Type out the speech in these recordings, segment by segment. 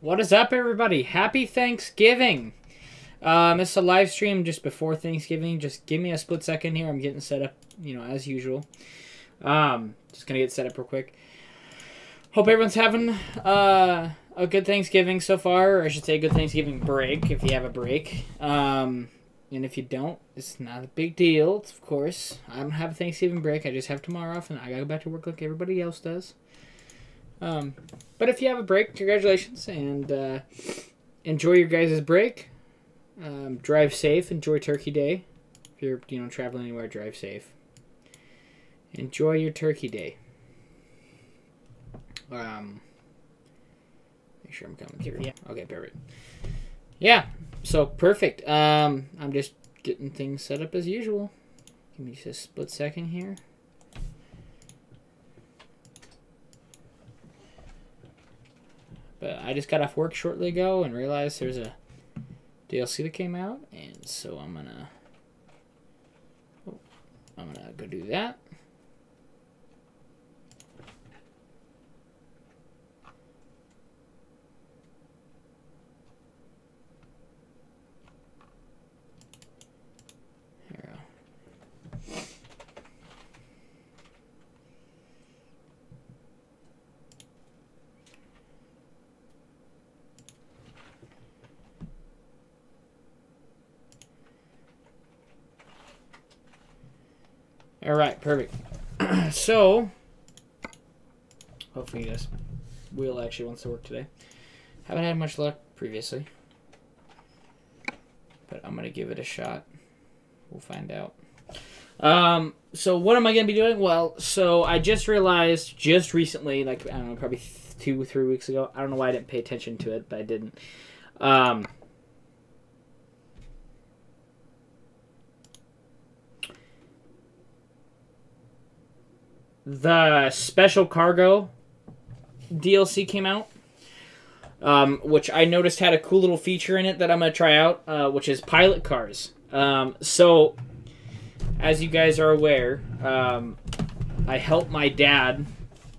What is up, everybody? Happy Thanksgiving! It's a live stream just before Thanksgiving. Just give me a split second here. I'm getting set up, as usual. Just gonna get set up real quick. Hope everyone's having a good Thanksgiving so far, or I should say a good Thanksgiving break, if you have a break. And if you don't, it's not a big deal, of course. I don't have a Thanksgiving break. I just have tomorrow off, and I gotta go back to work like everybody else does. But if you have a break, congratulations, and enjoy your guys' break. Drive safe. Enjoy Turkey Day. If you're, traveling anywhere, drive safe. Enjoy your Turkey Day. Make sure I'm coming here. Yeah. Okay, perfect. Yeah, so perfect. I'm just getting things set up as usual. Give me just a split second here. But I just got off work shortly ago and realized there's a DLC that came out, and so I'm gonna go do that. Here we go. All right, perfect. So, hopefully this wheel actually wants to work today. Haven't had much luck previously, but I'm gonna give it a shot. We'll find out. So what am I gonna be doing? Well, so I just realized just recently, like I don't know, probably 2 or 3 weeks ago. I don't know why I didn't pay attention to it, but I didn't. The Special Cargo DLC came out, which I noticed had a cool little feature in it that I'm going to try out, which is pilot cars. So, as you guys are aware, I help my dad.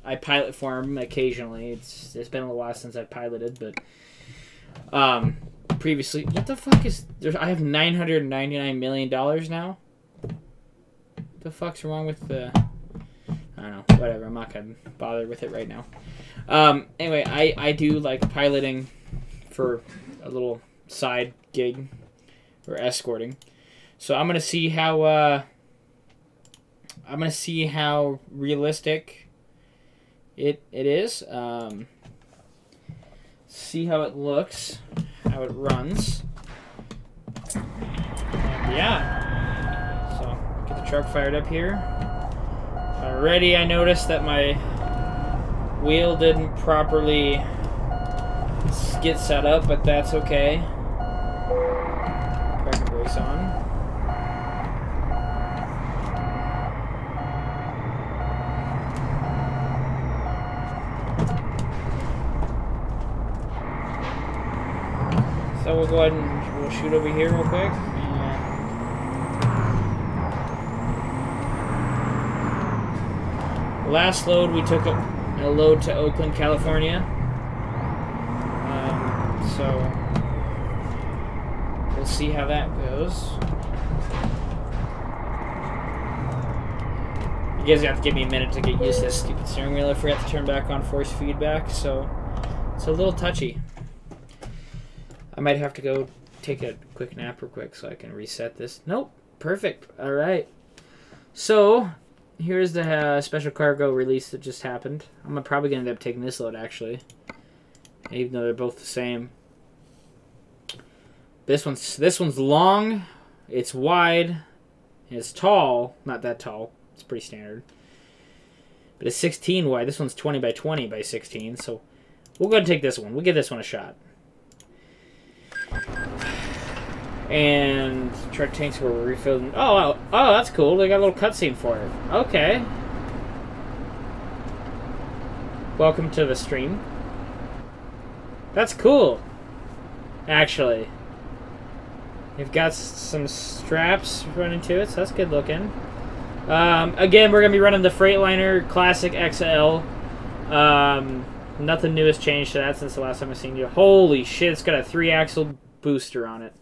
I pilot for him occasionally. It's been a little while since I piloted, but previously... What the fuck is... I have $999 million now? What the fuck's wrong with the... I don't know, whatever, I'm not going to bother with it right now. Anyway, I do like piloting for a little side gig, or escorting. So I'm going to see how realistic it is. See how it looks, how it runs. And yeah. So, get the truck fired up here. Already I noticed that my wheel didn't properly get set up, but that's okay. Parking brakes on. So we'll go ahead and we'll shoot over here real quick. Last load, we took a load to Oakland, California. So we'll see how that goes. You guys have to give me a minute to get used to this stupid steering wheel. I forgot to turn back on force feedback, so it's a little touchy. I might have to go take a quick nap real quick so I can reset this. Nope, perfect. All right. So here's the Special Cargo release that just happened. I'm probably going to end up taking this load, actually. Even though they're both the same. This one's long, it's wide, it's tall. Not that tall. It's pretty standard. But it's 16 wide. This one's 20 by 20 by 16. So we'll go ahead and take this one. We'll give this one a shot. And truck tanks were refilled. Oh, that's cool. They got a little cutscene for it. Okay. Welcome to the stream. That's cool. Actually, you've got some straps running to it, so that's good looking. Again, we're gonna be running the Freightliner Classic XL. Nothing new has changed to that since the last time I've seen you. Holy shit, it's got a 3-axle booster on it.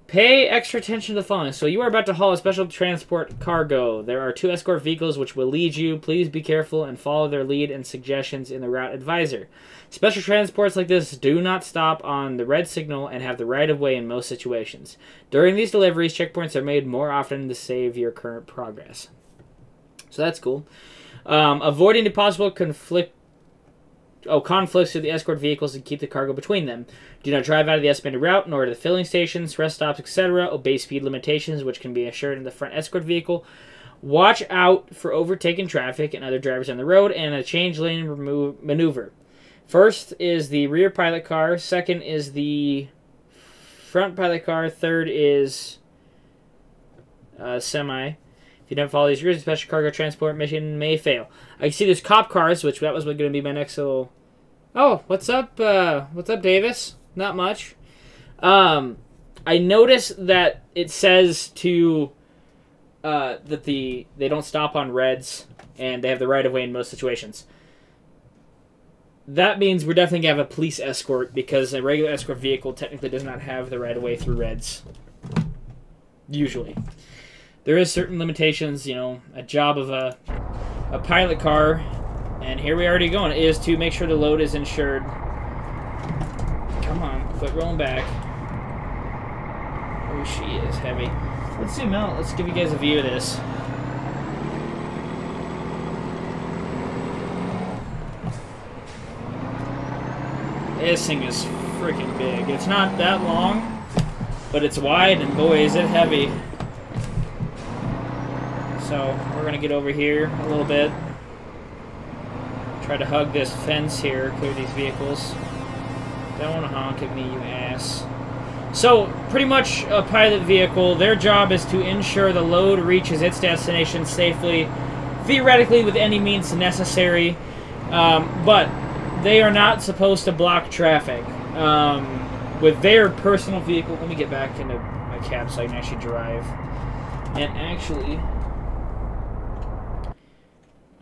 Pay extra attention to the following. So you are about to haul a special transport cargo. There are 2 escort vehicles which will lead you. Please be careful and follow their lead and suggestions in the route advisor. Special transports like this do not stop on the red signal and have the right of way in most situations. During these deliveries, checkpoints are made more often to save your current progress. So that's cool. Avoiding the possible conflicts with the escort vehicles and keep the cargo between them. Do not drive out of the estimated route, nor to the filling stations, rest stops, etc. Obey speed limitations, which can be assured in the front escort vehicle. Watch out for overtaking traffic and other drivers on the road, and a change lane maneuver. First is the rear pilot car. Second is the front pilot car. Third is semi. If you don't follow these rules, a special cargo transport mission may fail. I can see there's cop cars, which that was going to be my next little... Oh, what's up? What's up, Davis? Not much. I noticed that it says to that they don't stop on reds and they have the right of way in most situations. That means we're definitely going to have a police escort because a regular escort vehicle technically does not have the right of way through reds. Usually. There is certain limitations, you know, a job of a pilot car, and here we are already going, is to make sure the load is insured. Come on, quit rolling back. Oh, she is heavy. Let's zoom out. Let's give you guys a view of this. This thing is freaking big. It's not that long, but it's wide, and boy, is it heavy. So, we're going to get over here a little bit. Try to hug this fence here, clear these vehicles. Don't want to honk at me, you ass. So, pretty much a pilot vehicle, their job is to ensure the load reaches its destination safely, theoretically with any means necessary, but they are not supposed to block traffic. With their personal vehicle, let me get back into my cab so I can actually drive. And actually...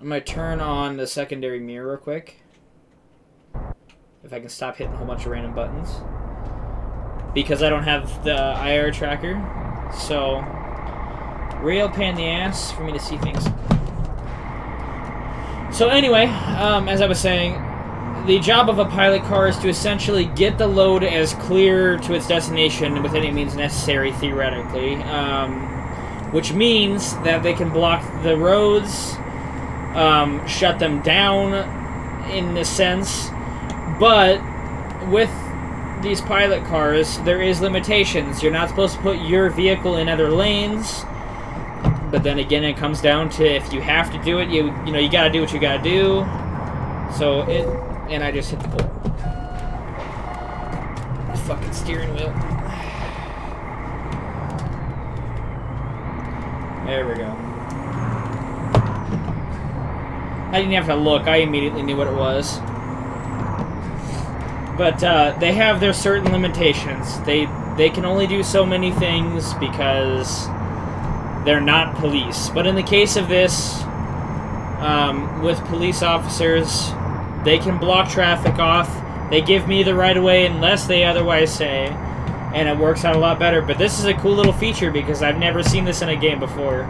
I'm going to turn on the secondary mirror real quick. If I can stop hitting a whole bunch of random buttons. Because I don't have the IR tracker. So, real pain in the ass for me to see things. So anyway, as I was saying, the job of a pilot car is to essentially get the load as clear to its destination with any means necessary, theoretically. Which means that they can block the roads... shut them down in a sense, but with these pilot cars there is limitations. You're not supposed to put your vehicle in other lanes, but then again it comes down to if you have to do it, you know you gotta do what you gotta do. So and I just hit the pole. The fucking steering wheel. There we go. I didn't have to look. I immediately knew what it was. But they have their certain limitations. They can only do so many things because they're not police. But in the case of this, with police officers, they can block traffic off. They give me the right of way unless they otherwise say, and it works out a lot better. But this is a cool little feature because I've never seen this in a game before.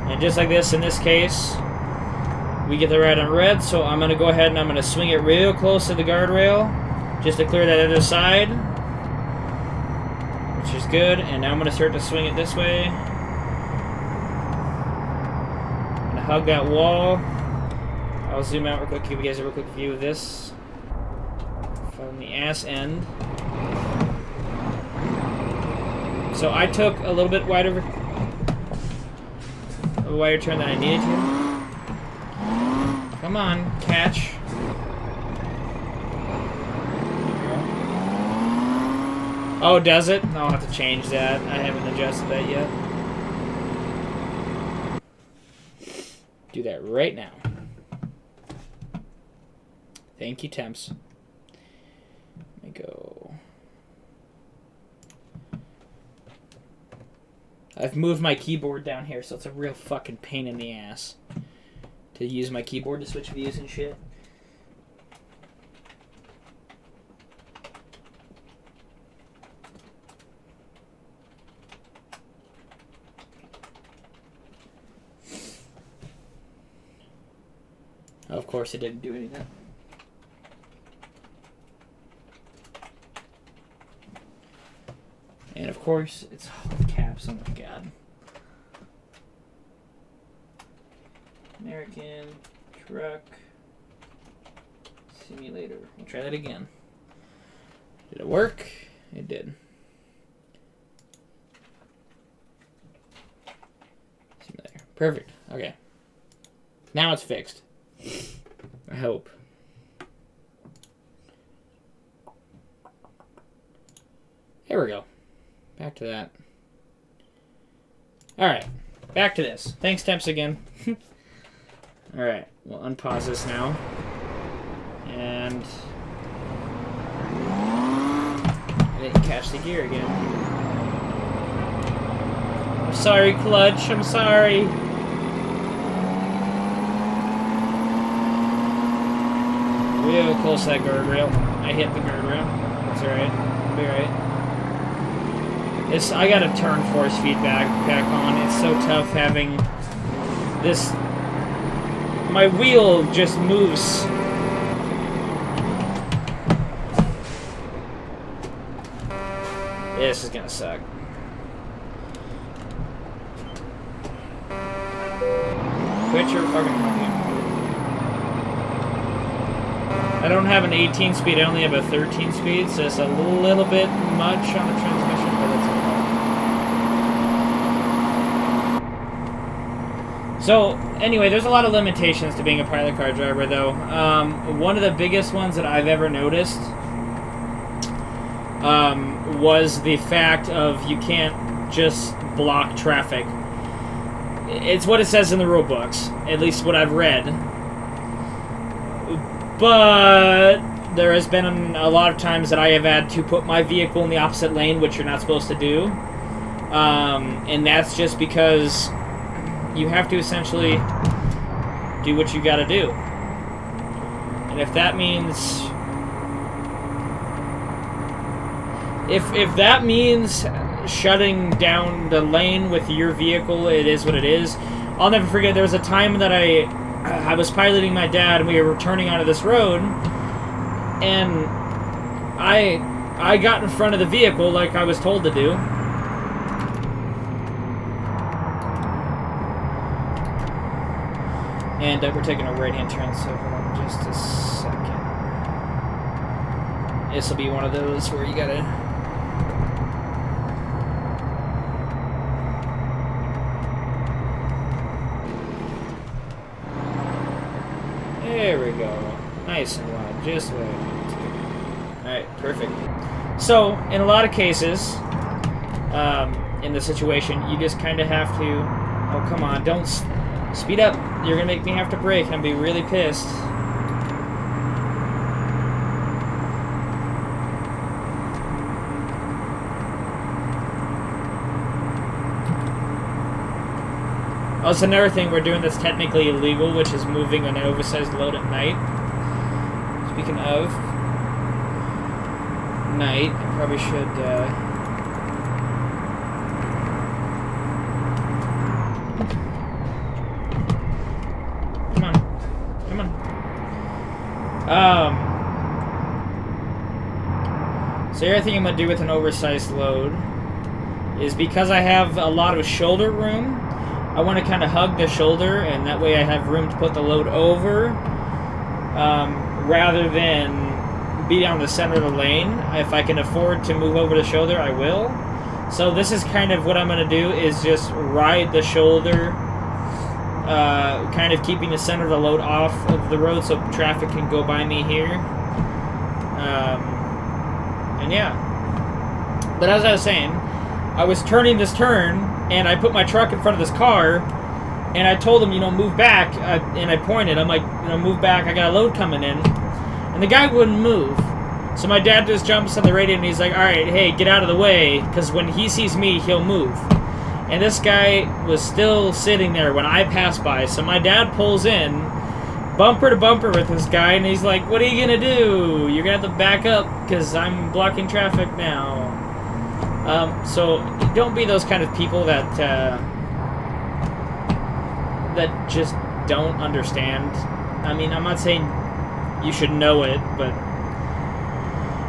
And just like this, in this case... we get the right on red, so I'm going to go ahead and I'm going to swing it real close to the guardrail just to clear that other side, which is good. And now I'm going to start to swing it this way. I'm going to hug that wall. I'll zoom out real quick, give you guys a real quick view of this from the ass end. So I took a little bit wider turn than I needed to. Come on, catch. Oh, does it? I'll have to change that. I haven't adjusted that yet. Do that right now. Thank you, Temps. Let me go. I've moved my keyboard down here, so it's a real fucking pain in the ass to use my keyboard to switch views and shit. Of course, it didn't do anything. And of course, it's all caps. Oh my god. American Truck Simulator. We'll try that again. Did it work? It did. Simulator. Perfect. Okay. Now it's fixed. I hope. There we go. Back to that. Alright. Back to this. Thanks, Temps, again. Alright. We'll unpause this now. And... I didn't catch the gear again. I'm sorry, Clutch. I'm sorry. Real close to that guardrail. I hit the guardrail. That's alright. I'll be alright. I gotta turn force feedback back on. It's so tough having this. My wheel just moves. This is gonna suck. Quit your fucking honking. I don't have an 18 speed, I only have a 13 speed, so it's a little bit much on the transmission, but it's okay. So, anyway, there's a lot of limitations to being a pilot car driver, though. One of the biggest ones that I've ever noticed was the fact of you can't just block traffic. It's what it says in the rule books, at least what I've read. But there has been a lot of times that I have had to put my vehicle in the opposite lane, which you're not supposed to do. And that's just because you have to essentially do what you gotta do. And if that means... If that means shutting down the lane with your vehicle, it is what it is. I'll never forget, there was a time that I was piloting my dad, and we were turning onto this road, and I got in front of the vehicle like I was told to do. And we're taking a right-hand turn, so hold on just a second. This will be one of those where you gotta... There we go. Nice and wide, just what I wanted to. Alright, perfect. So, in a lot of cases, in the situation, you just kind of have to... Oh, come on, don't speed up. You're going to make me have to brake, and I'll be really pissed. Oh, it's another thing we're doing that's technically illegal, which is moving an oversized load at night. Speaking of night, I probably should, Come on. Come on. So the other thing I'm going to do with an oversized load is because I have a lot of shoulder room, I want to kind of hug the shoulder, and that way I have room to put the load over, rather than be on the center of the lane. If I can afford to move over the shoulder, I will. So this is kind of what I'm going to do, is just ride the shoulder, kind of keeping the center of the load off of the road so traffic can go by me here. And yeah. But as I was saying, I was turning this turn, and I put my truck in front of this car, and I told him, you know, move back, and I pointed. I'm like, you know, move back, I got a load coming in. And the guy wouldn't move. So my dad just jumps on the radio, and he's like, alright, hey, get out of the way, because when he sees me, he'll move. And this guy was still sitting there when I passed by, so my dad pulls in, bumper to bumper with this guy, and he's like, what are you gonna do? You're gonna have to back up, because I'm blocking traffic now. So don't be those kind of people that that just don't understand I mean, I'm not saying you should know it, but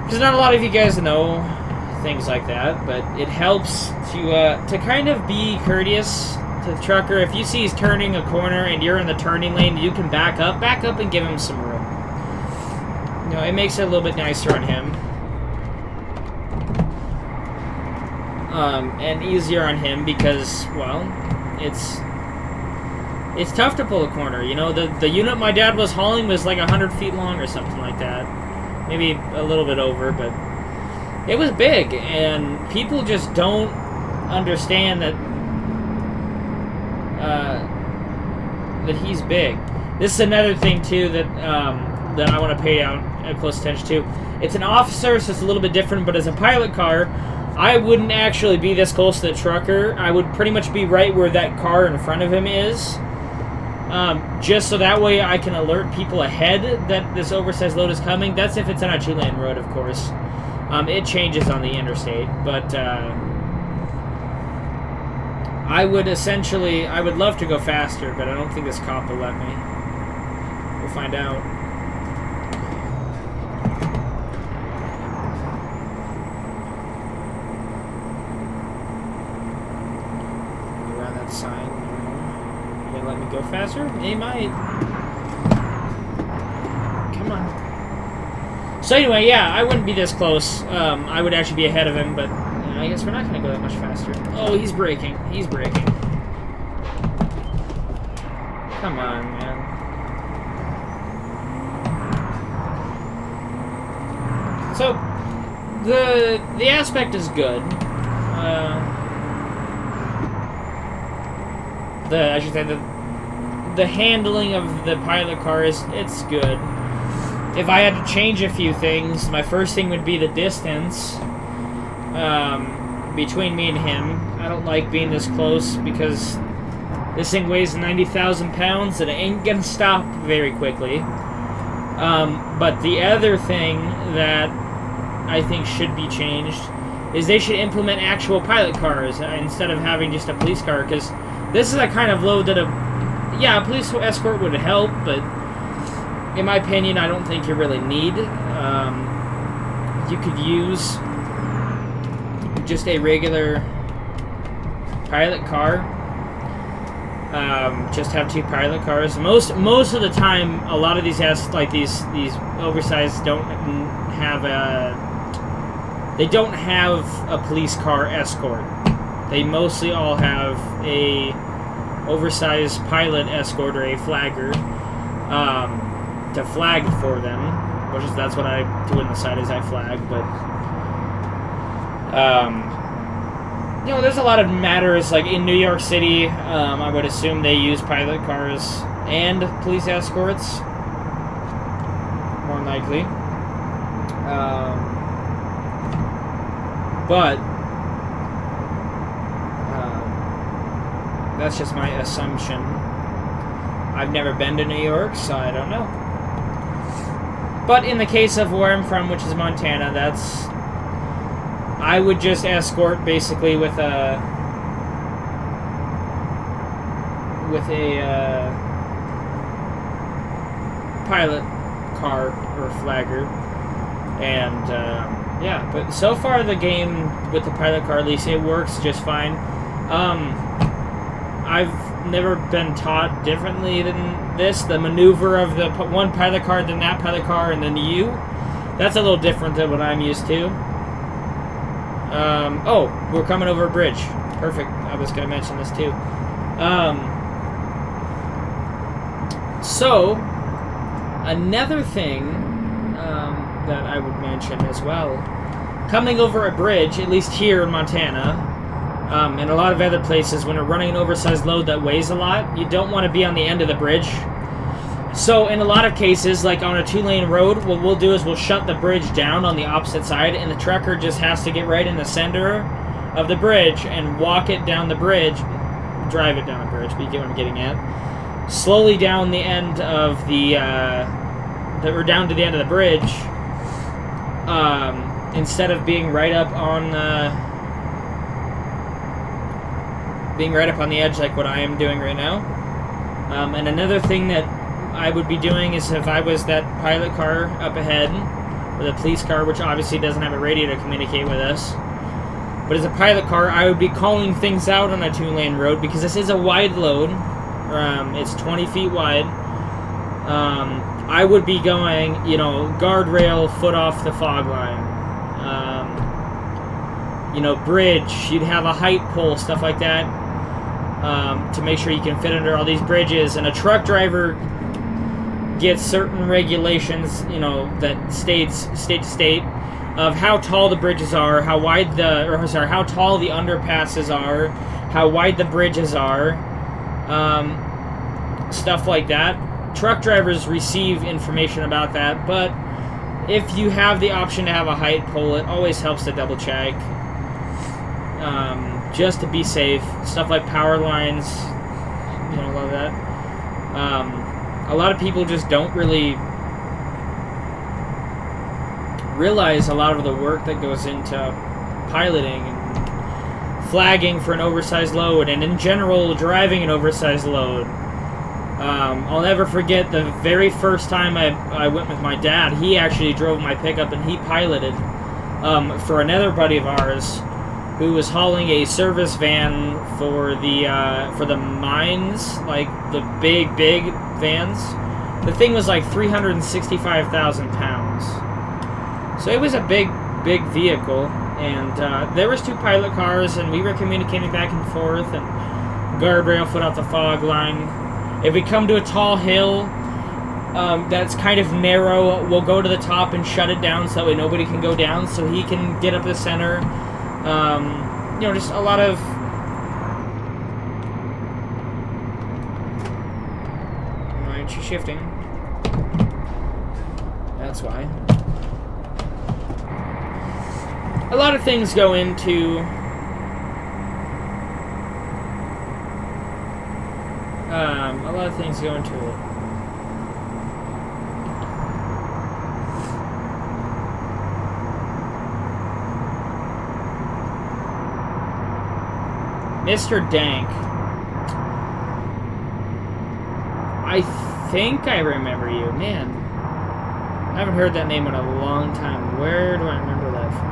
because not a lot of you guys know things like that, but it helps to kind of be courteous to the trucker. If you see he's turning a corner and you're in the turning lane, you can back up and give him some room. You know, it makes it a little bit nicer on him. And easier on him because, well, it's tough to pull a corner. You know, the unit my dad was hauling was like 100 feet long or something like that. Maybe a little bit over, but it was big, and people just don't understand that that he's big. This is another thing too that that I want to pay out close attention to. It's an officer, so it's a little bit different, but as a pilot car, I wouldn't actually be this close to the trucker. I would pretty much be right where that car in front of him is. Just so that way I can alert people ahead that this oversized load is coming. That's if it's on a 2-lane road, of course. It changes on the interstate, but I would love to go faster, but I don't think this cop will let me. We'll find out. Around that sign. They let me go faster? They might. Come on. So anyway, yeah, I wouldn't be this close. I would actually be ahead of him, but I guess we're not going to go that much faster. Oh, he's braking. He's braking. Come on, man. So, the aspect is good. I should say the handling of the pilot car it's good. If I had to change a few things, my first thing would be the distance between me and him. I don't like being this close because this thing weighs 90,000 pounds and it ain't gonna stop very quickly. But the other thing that I think should be changed is they should implement actual pilot cars instead of having just a police car, because this is a kind of load that a police escort would help, but in my opinion, I don't think you really need. You could use just a regular pilot car. Just have 2 pilot cars. Most of the time, a lot of these these oversized don't have they don't have a police car escort. They mostly all have a oversized pilot escort or a flagger to flag for them, that's what I do on the side is I flag. But you know, there's a lot of matters like in New York City. I would assume they use pilot cars and police escorts, more than likely. But that's just my assumption. I've never been to New York, so I don't know. But in the case of where I'm from, which is Montana, I would just escort basically with a pilot car or flagger, and yeah. But so far the game with the pilot car, at least, it works just fine. I've never been taught differently than this. The maneuver of the one pilot car, then that pilot car, and then you. That's a little different than what I'm used to. Oh, we're coming over a bridge. Perfect. I was going to mention this too. So, another thing that I would mention as well. Coming over a bridge, at least here in Montana, and a lot of other places, when you're running an oversized load that weighs a lot, you don't want to be on the end of the bridge. So in a lot of cases, like on a 2-lane road, what we'll do is we'll shut the bridge down on the opposite side, and the trucker just has to get right in the center of the bridge and walk it down the bridge, drive it down the bridge, but you get what I'm getting at. Slowly down the end of the, or down to the end of the bridge, instead of being right up on the edge like what I am doing right now. And another thing that I would be doing is if I was that pilot car up ahead, or the police car, which obviously doesn't have a radio to communicate with us, but as a pilot car, I would be calling things out on a 2-lane road because this is a wide load. It's 20 feet wide. I would be going, you know, guardrail, foot off the fog line. You know, bridge. You'd have a height pole, stuff like that, to make sure you can fit under all these bridges. And a truck driver gets certain regulations, you know, that states state to state of how tall the bridges are, how wide the, or sorry, how tall the underpasses are, how wide the bridges are, stuff like that. Truck drivers receive information about that, but if you have the option to have a height pole, it always helps to double check, just to be safe. Stuff like power lines, you know, a lot of that. A lot of people just don't really realize a lot of the work that goes into piloting and flagging for an oversized load, and in general driving an oversized load. I'll never forget the very first time I went with my dad. He actually drove my pickup and he piloted for another buddy of ours who was hauling a service van for the mines, like the big vans. The thing was like 365,000 pounds. So it was a big vehicle, and there was 2 pilot cars, and we were communicating back and forth, and guardrail, foot off the fog line. If we come to a tall hill that's kind of narrow, we'll go to the top and shut it down so that way nobody can go down, so he can get up the center. You know, just a lot of... Why aren't you shifting? That's why. A lot of things go into... a lot of things go into it. Mr. Dank. I think I remember you. Man, I haven't heard that name in a long time. Where do I remember that from?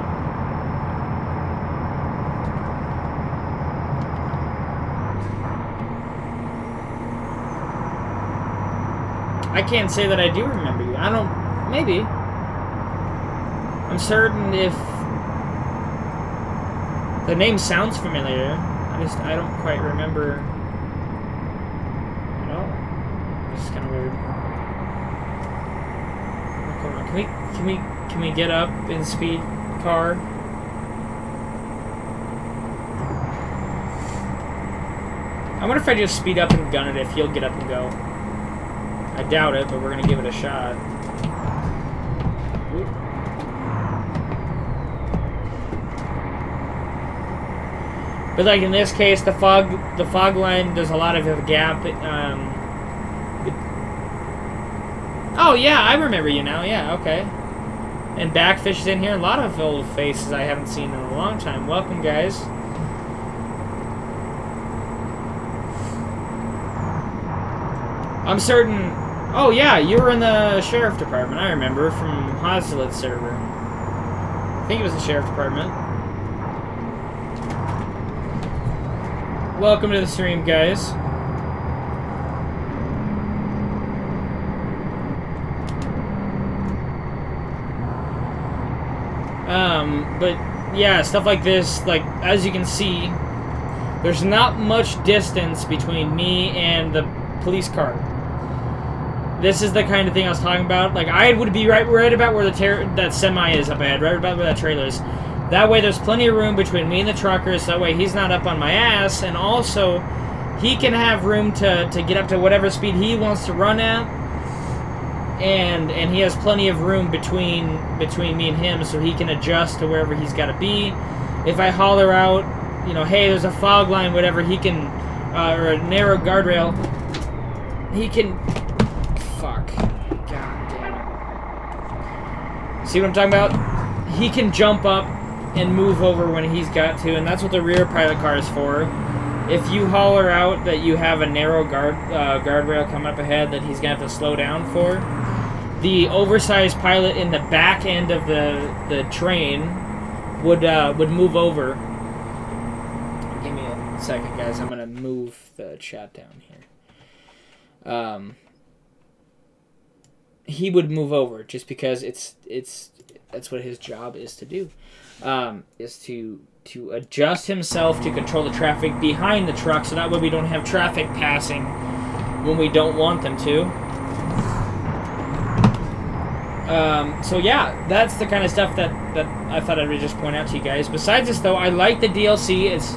I can't say that I do remember you. I don't... Maybe. I'm certain if... The name sounds familiar. I don't quite remember at all. This is kind of weird. Oh, come on. Can we get up in speed car? I wonder if I just speed up and gun it if he'll get up and go. I doubt it, but we're gonna give it a shot. Oop. But like in this case, the fog line does a lot of a gap. Oh yeah, I remember you now. Yeah, okay. And Backfish is in here. A lot of old faces I haven't seen in a long time. Welcome, guys. I'm certain. Oh yeah, you were in the sheriff department. I remember from Hoslet server. I think it was the sheriff department. Welcome to the stream, guys. But yeah, stuff like this, like, as you can see, there's not much distance between me and the police car. This is the kind of thing I was talking about. Like, I would be right about where that semi is up ahead, right about where that trailer is. That way there's plenty of room between me and the truckers, that way he's not up on my ass, and also he can have room to get up to whatever speed he wants to run at, and he has plenty of room between me and him, so he can adjust to wherever he's got to be. If I holler out, you know, hey, there's a fog line, whatever, he can, or a narrow guardrail, he can... Fuck. God damn it. See what I'm talking about? He can jump up and move over when he's got to, and that's what the rear pilot car is for. if you holler out that you have a narrow guardrail coming up ahead that he's gonna have to slow down for, the oversized pilot in the back end of the train would move over. Give me a second, guys. I'm gonna move the chat down here. He would move over just because that's what his job is to do, is to adjust himself to control the traffic behind the truck, so that way we don't have traffic passing when we don't want them to. So yeah, that's the kind of stuff that I thought I'd just point out to you guys. Besides this, though, I like the DLC. It's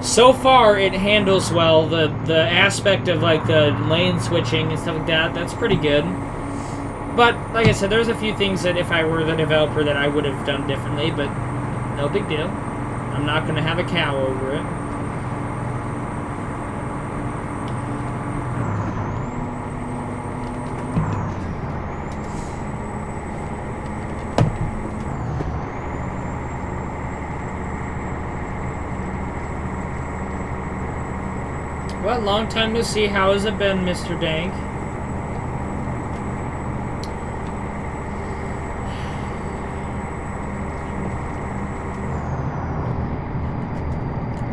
so far it handles well the aspect of like the lane switching and stuff like that. That's pretty good. But like I said, there's a few things that if I were the developer that I would have done differently. But no big deal. I'm not going to have a cow over it. Well, long time to see. How has it been, Mr. Dank?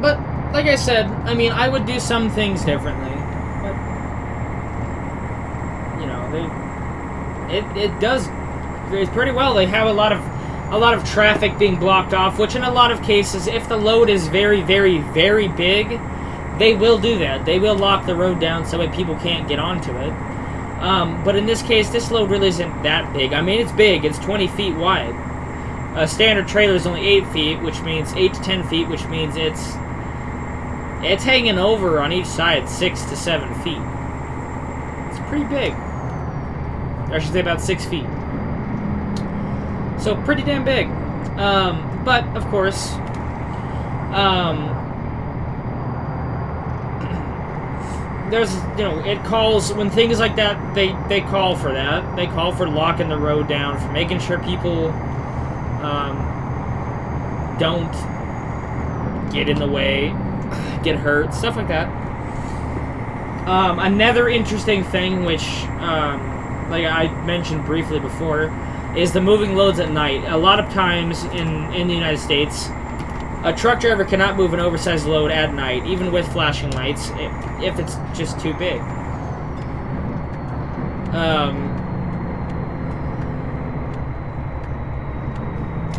But, like I said, I mean, I would do some things differently. But, you know, it does pretty well. They have a lot of traffic being blocked off, which in a lot of cases, if the load is very, very, very big, they will do that. They will lock the road down so that people can't get onto it. But in this case, this load really isn't that big. I mean, it's big. It's 20 feet wide. A standard trailer is only 8 feet, which means 8 to 10 feet, which means it's hanging over on each side 6 to 7 feet. It's pretty big. Or I should say about 6 feet. So pretty damn big. But of course, there's, you know, it calls, when things like that, they call for that. They call for locking the road down, for making sure people don't get in the way, get hurt, stuff like that. Another interesting thing, which, like I mentioned briefly before, is the moving loads at night. A lot of times in the United States, a truck driver cannot move an oversized load at night, even with flashing lights, if it's just too big.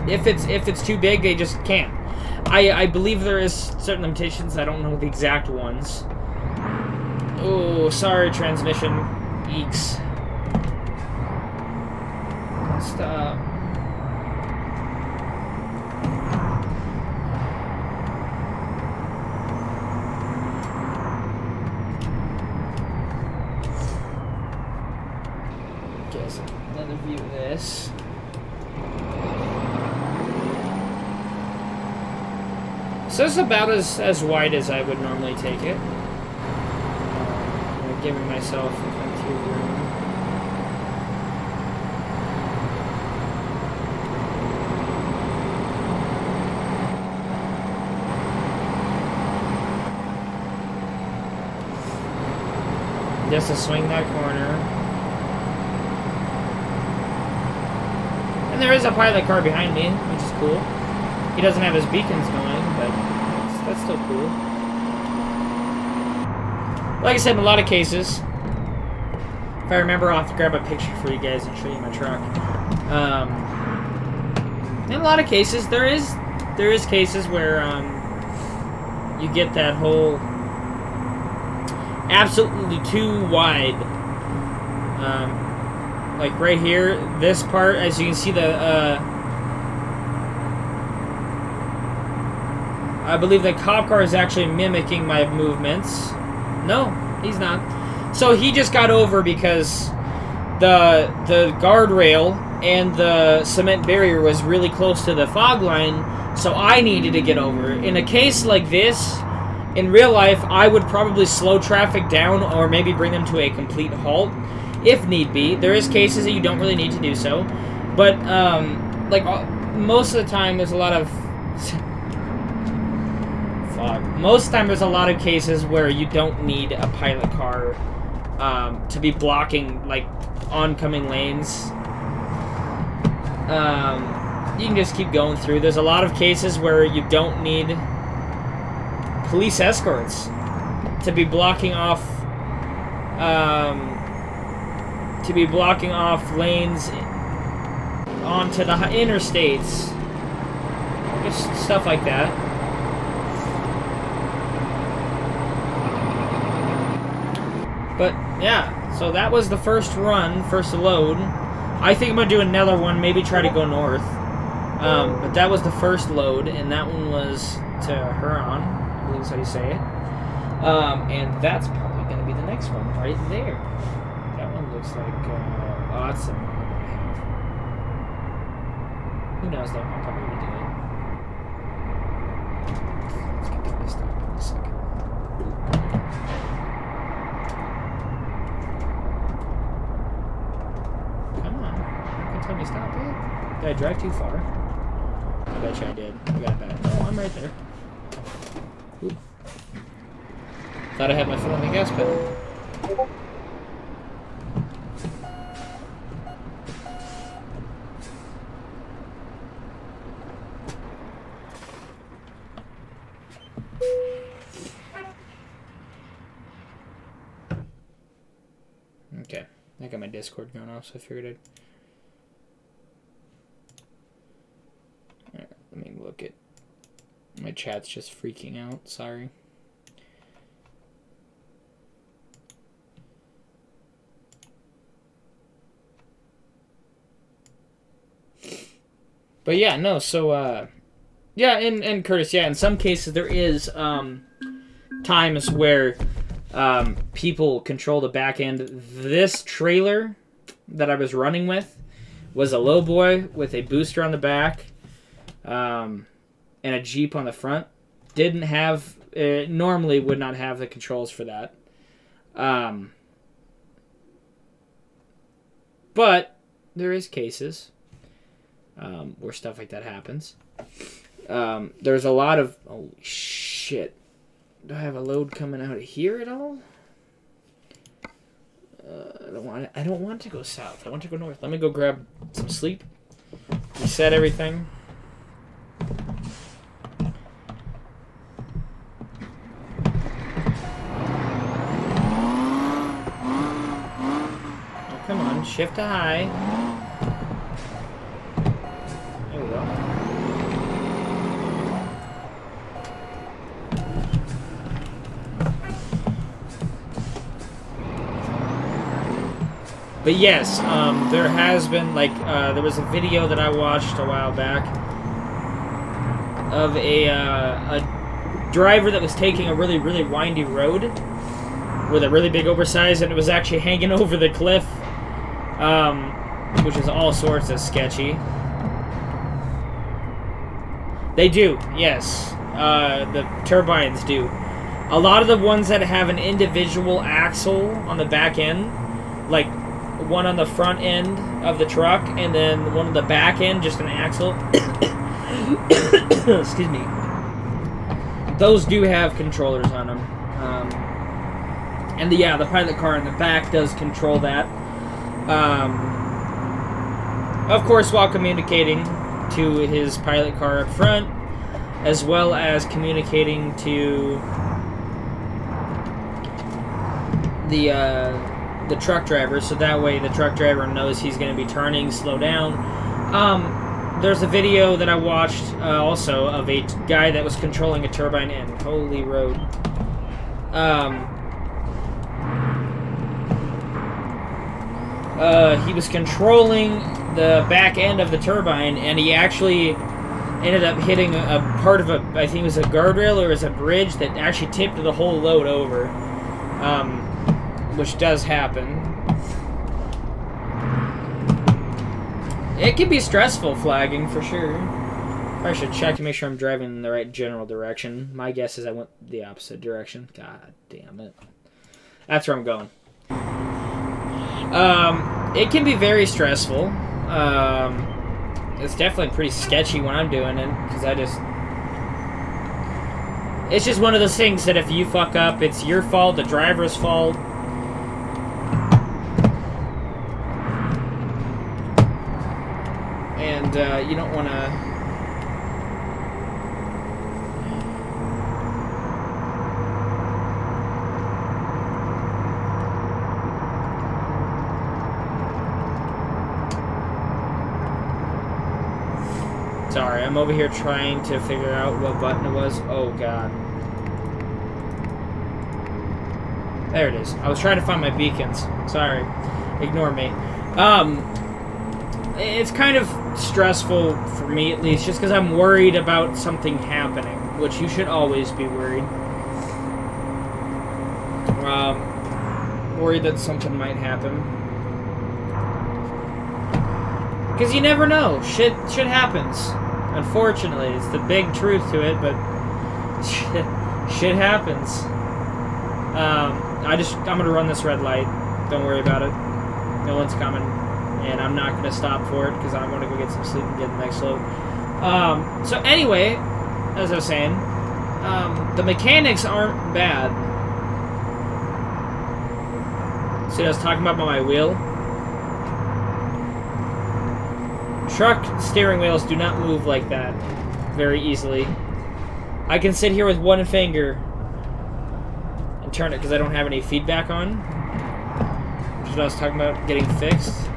If it's too big, they just can't. I believe there is certain limitations. I don't know the exact ones. Oh, sorry, transmission. Eeks. Stop. Guess another view of this. So it's about as wide as I would normally take it. I'm giving myself plenty of room. Just to swing that corner. And there is a pilot car behind me, which is cool. He doesn't have his beacons going, but that's still cool. Like I said, in a lot of cases, if I remember, I'll have to grab a picture for you guys and show you my truck. In a lot of cases, there is cases where you get that whole absolutely too wide. Like right here, this part, as you can see, I believe the cop car is actually mimicking my movements. No, he's not. So he just got over because the guardrail and the cement barrier was really close to the fog line, so I needed to get over. In a case like this, in real life, I would probably slow traffic down or maybe bring them to a complete halt, if need be. There is cases that you don't really need to do so, but like most of the time, there's a lot of fuck. Most of the time, there's a lot of cases where you don't need a pilot car to be blocking, like, oncoming lanes. You can just keep going through. There's a lot of cases where you don't need police escorts to be blocking off lanes onto the interstates. Just stuff like that. But yeah, so that was the first run, first load. I think I'm gonna do another one, maybe try to go north. But that was the first load, and that one was to Huron, I believe that's how you say it. And that's probably gonna be the next one right there. That one looks like awesome. Who knows though? I'll probably redo it. Let's get that list up in a second. Come on. Don't tell me stop it. Did I drive too far? I bet you I did. I got it back. Oh, I'm right there. Ooh. Thought I had my foot on the gas pedal. Okay, I got my Discord going off, so I figured I'd... Alright, let me look at... My chat's just freaking out, sorry. But yeah, no, so, yeah, and Curtis, yeah, in some cases there is, times where, people control the back end. This trailer that I was running with was a lowboy with a booster on the back, and a Jeep on the front. Didn't have, normally would not have the controls for that. But there is cases where stuff like that happens. There's a lot of... Holy shit. Do I have a load coming out of here at all? I don't want to go south. I want to go north. Let me go grab some sleep. Reset everything. Oh, come on. Shift to high. There we go. But yes, there has been, like, there was a video that I watched a while back of a driver that was taking a really, really windy road with a really big oversize, and it was actually hanging over the cliff, which is all sorts of sketchy. They do, yes. The turbines do. A lot of the ones that have an individual axle on the back end, like one on the front end of the truck, and then one on the back end, just an axle. Excuse me. Those do have controllers on them. And yeah, the pilot car in the back does control that. Of course, while communicating to his pilot car up front, as well as communicating to the truck driver, so that way the truck driver knows he's going to be turning, slow down. There's a video that I watched also of a guy that was controlling a turbine in Holy Road. He was controlling the back end of the turbine, and he actually ended up hitting a part of I think it was a guardrail or it was a bridge that actually tipped the whole load over. Which does happen. It can be stressful flagging, for sure. I should check to make sure I'm driving in the right general direction. My guess is I went the opposite direction. God damn it. That's where I'm going. It can be very stressful. It's definitely pretty sketchy when I'm doing it, because I just... It's just one of those things that if you fuck up, it's your fault, the driver's fault. And you don't want to... Sorry, I'm over here trying to figure out what button it was. Oh, God. There it is. I was trying to find my beacons. Sorry. Ignore me. It's kind of stressful for me, at least, just because I'm worried about something happening, which you should always be worried. Worried that something might happen. Because you never know. Shit happens. Unfortunately, it's the big truth to it, but shit happens. I'm gonna run this red light. Don't worry about it. No one's coming, and I'm not gonna stop for it because I want to go get some sleep and get the next load. So anyway, as I was saying, the mechanics aren't bad. See, I was talking about my wheel. Truck steering wheels do not move like that very easily. I can sit here with one finger and turn it because I don't have any feedback on. Which is what I was talking about getting fixed.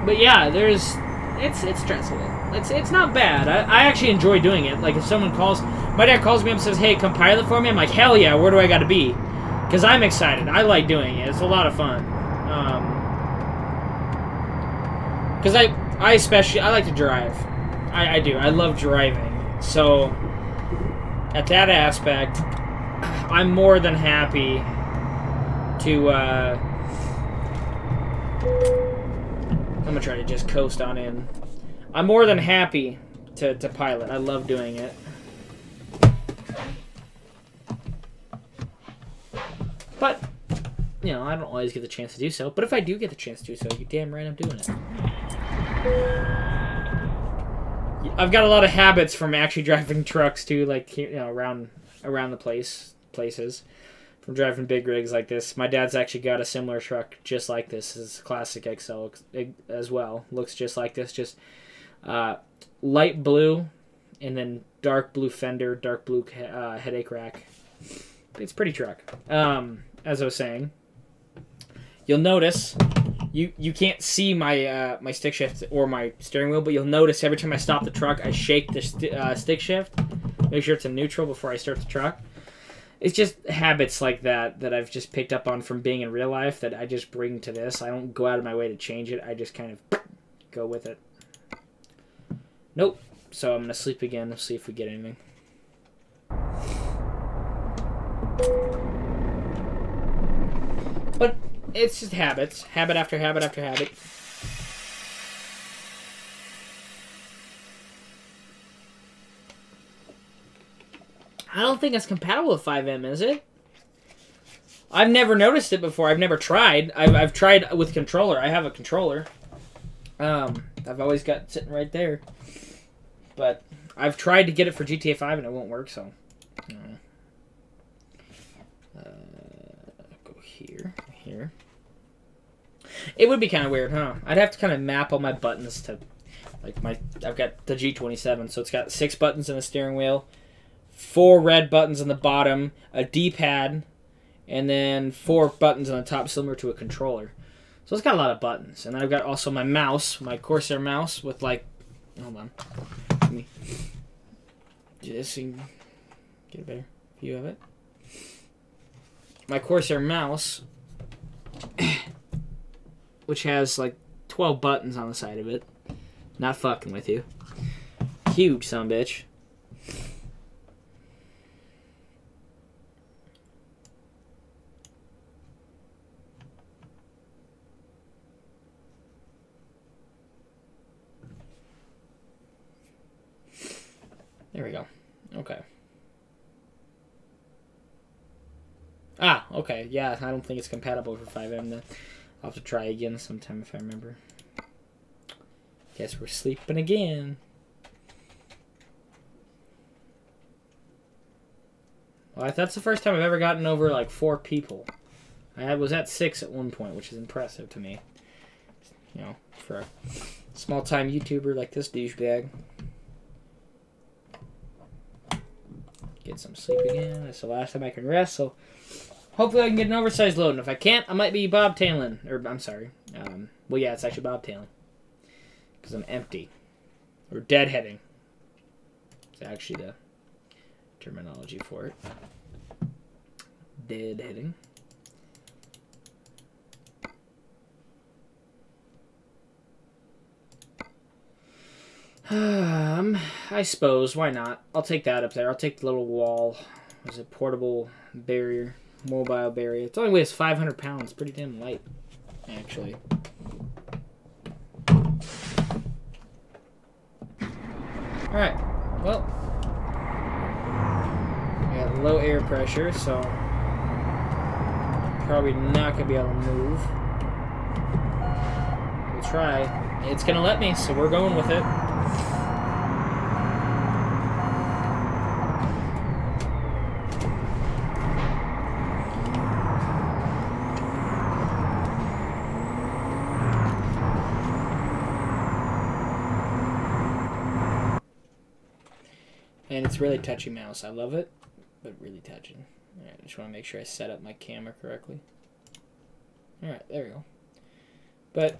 But yeah, it's stressful. It's not bad. I actually enjoy doing it. Like if someone calls, my dad calls me up and says, "Hey, compile it for me." I'm like, "Hell yeah! Where do I got to be?" Because I'm excited. I like doing it. It's a lot of fun. Because I like to drive. I do. I love driving. So, at that aspect, I'm more than happy to, I'm going to try to just coast on in. I'm more than happy to pilot. I love doing it. But, you know, I don't always get the chance to do so. But if I do get the chance to do so, you're damn right I'm doing it. I've got a lot of habits from actually driving trucks, too, like, you know, around the places. From driving big rigs like this. My dad's actually got a similar truck just like this. It's a classic XL as well. Looks just like this, just light blue and then dark blue fender, dark blue headache rack. It's a pretty truck. As I was saying, you'll notice you can't see my my stick shift or my steering wheel, but you'll notice every time I stop the truck, I shake the stick shift, make sure it's in neutral before I start the truck. It's just habits like that that I've just picked up on from being in real life that I just bring to this. I don't go out of my way to change it. I just kind of go with it. Nope. So I'm gonna sleep again. Let's see if we get anything. But it's just habits. Habit after habit after habit. I don't think it's compatible with 5M, is it? I've never noticed it before. I've never tried. I've tried with controller. I have a controller. I've always got sitting right there. But I've tried to get it for GTA 5 and it won't work, so... go here. Here. It would be kind of weird, huh? I'd have to kind of map all my buttons to... Like, I've got the G27, so it's got 6 buttons in the steering wheel, 4 red buttons on the bottom, a D-pad, and then 4 buttons on the top, similar to a controller. So it's got a lot of buttons. And then I've got also my mouse, my Corsair mouse, with like... Hold on. Let me do this so you can get a better view of it. My Corsair mouse, which has like 12 buttons on the side of it. Not fucking with you. Huge sumbitch. There we go. Okay. Ah, okay. Yeah, I don't think it's compatible for 5M then. I'll have to try again sometime if I remember. Guess we're sleeping again. Well, that's the first time I've ever gotten over like 4 people. I was at 6 at one point, which is impressive to me. You know, for a small-time YouTuber like this douchebag. Get some sleep again. That's the last time I can rest, so hopefully I can get an oversized load. And if I can't, I might be bobtailing. Or, I'm sorry. Well, yeah, it's actually bobtailing. Because I'm empty. Or deadheading. It's actually the terminology for it. Deadheading. I suppose, why not? I'll take that up there. I'll take the little wall. There's a portable barrier, mobile barrier. It only weighs 500 pounds. Pretty damn light, actually. Alright, well, I got low air pressure, so probably not going to be able to move. We'll try. It's going to let me, so we're going with it. And it's really touchy mouse. I love it, but really touching. Alright, I just want to make sure I set up my camera correctly. Alright, there we go. But,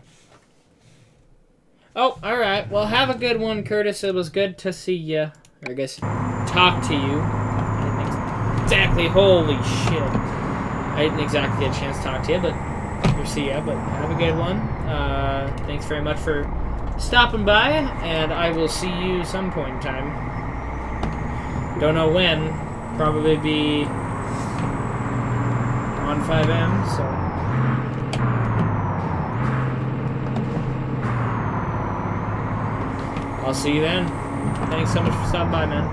oh, alright. Well, have a good one, Curtis. It was good to see you. Or I guess, talk to you. I didn't exactly, holy shit. I didn't exactly get a chance to talk to you, but, or see you, but have a good one. Thanks very much for stopping by, and I will see you some point in time. Don't know when. Probably be on 5M, so. I'll see you then. Thanks so much for stopping by, man.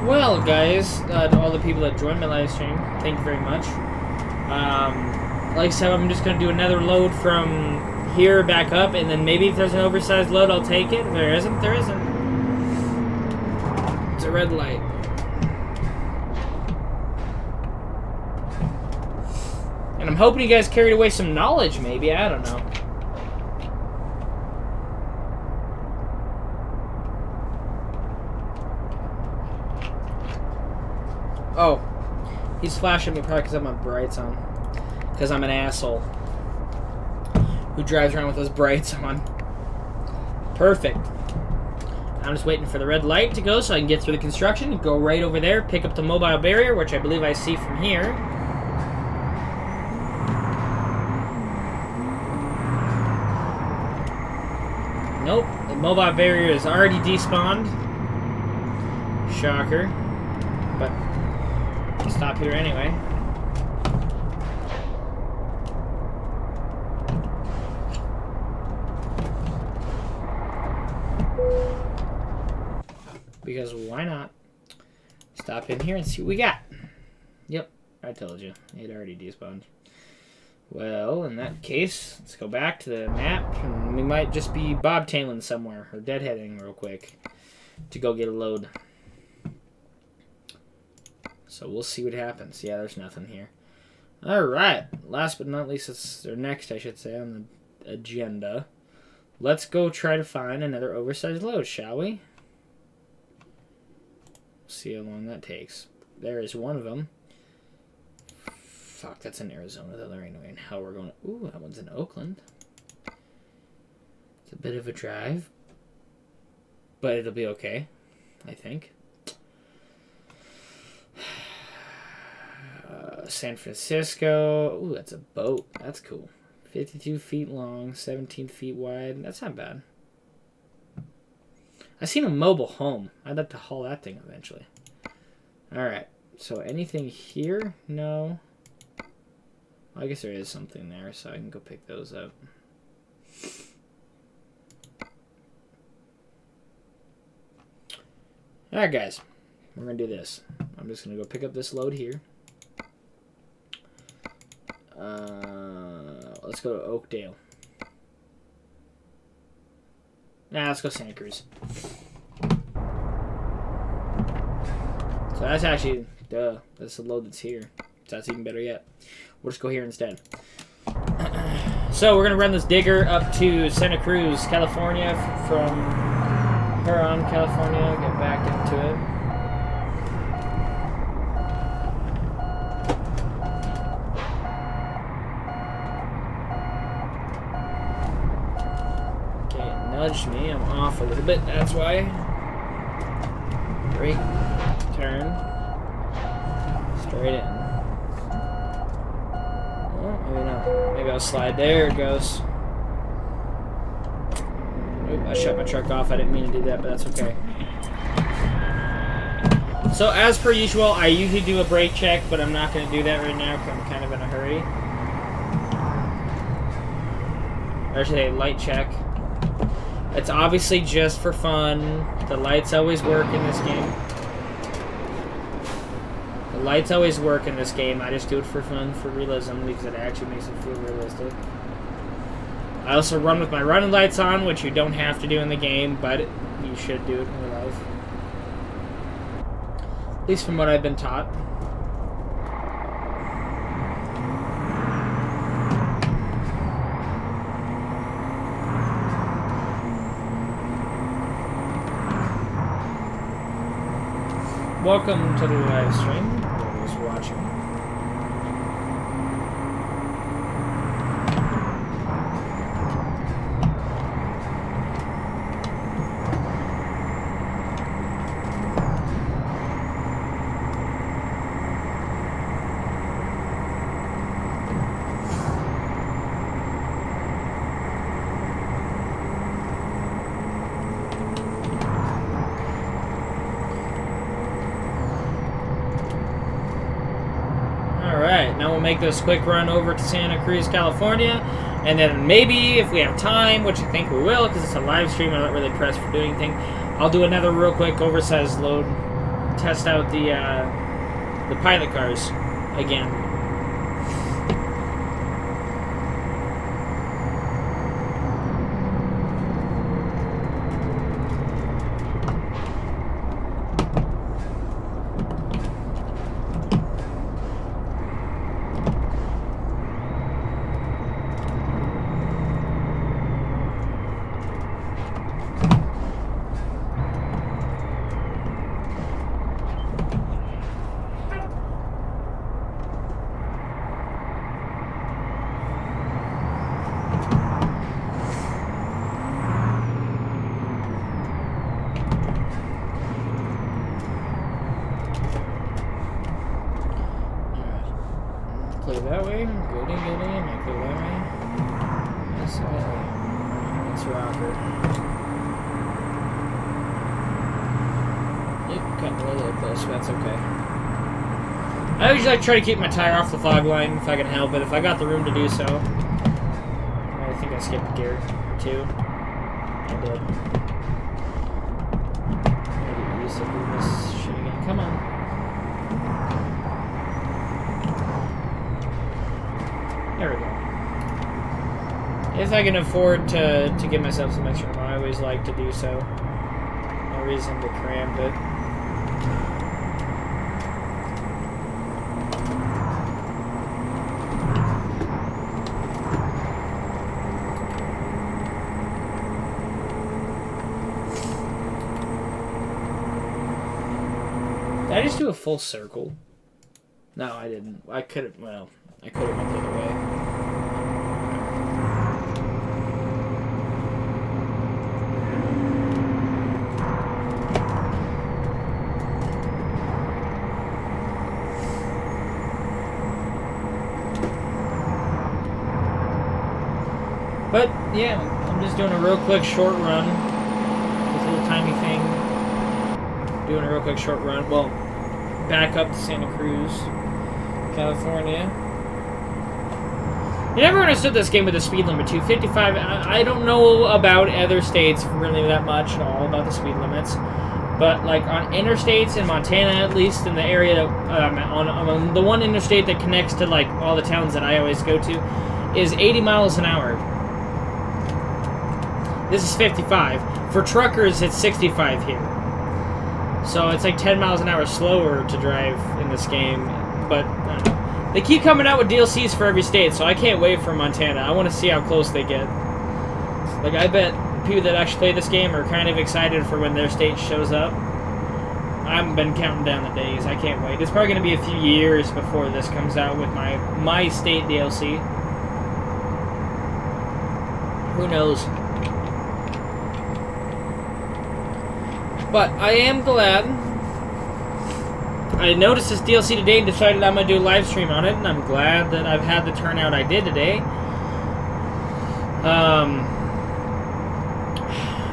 Well, guys, to all the people that joined my live stream, thank you very much. Like I said, I'm just going to do another load from here back up, and then maybe if there's an oversized load, I'll take it. If there isn't, there isn't. It's a red light. And I'm hoping you guys carried away some knowledge, maybe. I don't know. Oh, he's flashing me probably because I have my brights on. Because I'm an asshole who drives around with those brights on. Perfect. I'm just waiting for the red light to go so I can get through the construction and go right over there, pick up the mobile barrier, which I believe I see from here. Nope, the mobile barrier is already despawned. Shocker. But I'll stop here anyway. Because why not? Stop in here and see what we got. Yep, I told you. It already despawned. Well, in that case, let's go back to the map. And we might just be bobtailing somewhere, or deadheading real quick, to go get a load. So we'll see what happens. Yeah, there's nothing here. Alright, last but not least, or next, I should say, on the agenda. Let's go try to find another oversized load, shall we? See how long that takes. There is one of them. Fuck, that's in Arizona, though. There ain't no way in hell we're going. Ooh, that one's in Oakland. It's a bit of a drive, but it'll be okay, I think. San Francisco. Ooh, that's a boat. That's cool. 52 feet long, 17 feet wide. That's not bad. I seen a mobile home. I'd like to haul that thing eventually. Alright. So anything here? No. Well, I guess there is something there, so I can go pick those up. Alright, guys. We're going to do this. I'm just going to go pick up this load here. Let's go to Oakdale. Nah, let's go Santa Cruz. So that's actually, that's the load that's here. So that's even better yet. We'll just go here instead. So we're going to run this digger up to Santa Cruz, California from Huron, California. Get back into it. Nudged me. I'm off a little bit. That's why. Great turn. Straight in. Oh, maybe not. Maybe I'll slide. There it goes. Oop, I shut my truck off. I didn't mean to do that, but that's okay. So as per usual, I usually do a brake check, but I'm not going to do that right now because I'm kind of in a hurry. Or should I say light check? It's obviously just for fun. The lights always work in this game. The lights always work in this game. I just do it for fun, for realism, because it actually makes it feel realistic. I also run with my running lights on, which you don't have to do in the game, but you should do it in real life. At least from what I've been taught. Welcome to the live stream. Who's watching? Make this quick run over to Santa Cruz, California, and then maybe if we have time, which I think we will because it's a live stream, I'm not really pressed for doing anything, I'll do another real quick oversized load, test out the pilot cars again. I usually try to keep my tire off the fog line if I can help it, if I got the room to do so. I think I skipped a gear or two. I did. Maybe use of doing this shit again. Come on. There we go. If I can afford to give myself some extra room, I always like to do so. No reason to cramp it. Did I just do a full circle? No, I didn't. I could have, well, I could have went the other way. yeah, I'm just doing a real quick short run. This little tiny thing. Doing a real quick short run. Well, back up to Santa Cruz, California. I never understood this game with the speed limit too. 55. I don't know about other states really that much at all about the speed limits, but like on interstates in Montana, at least in the area that, on the one interstate that connects to like all the towns that I always go to, is 80 miles an hour. This is 55. For truckers, it's 65 here. So it's like 10 miles an hour slower to drive in this game, but they keep coming out with DLCs for every state, so I can't wait for Montana. I want to see how close they get. Like, I bet people that actually play this game are kind of excited for when their state shows up. I haven't been counting down the days. I can't wait. It's probably going to be a few years before this comes out with my state DLC. Who knows? But I am glad. I noticed this DLC today and decided I'm going to do a live stream on it, and I'm glad that I've had the turnout I did today.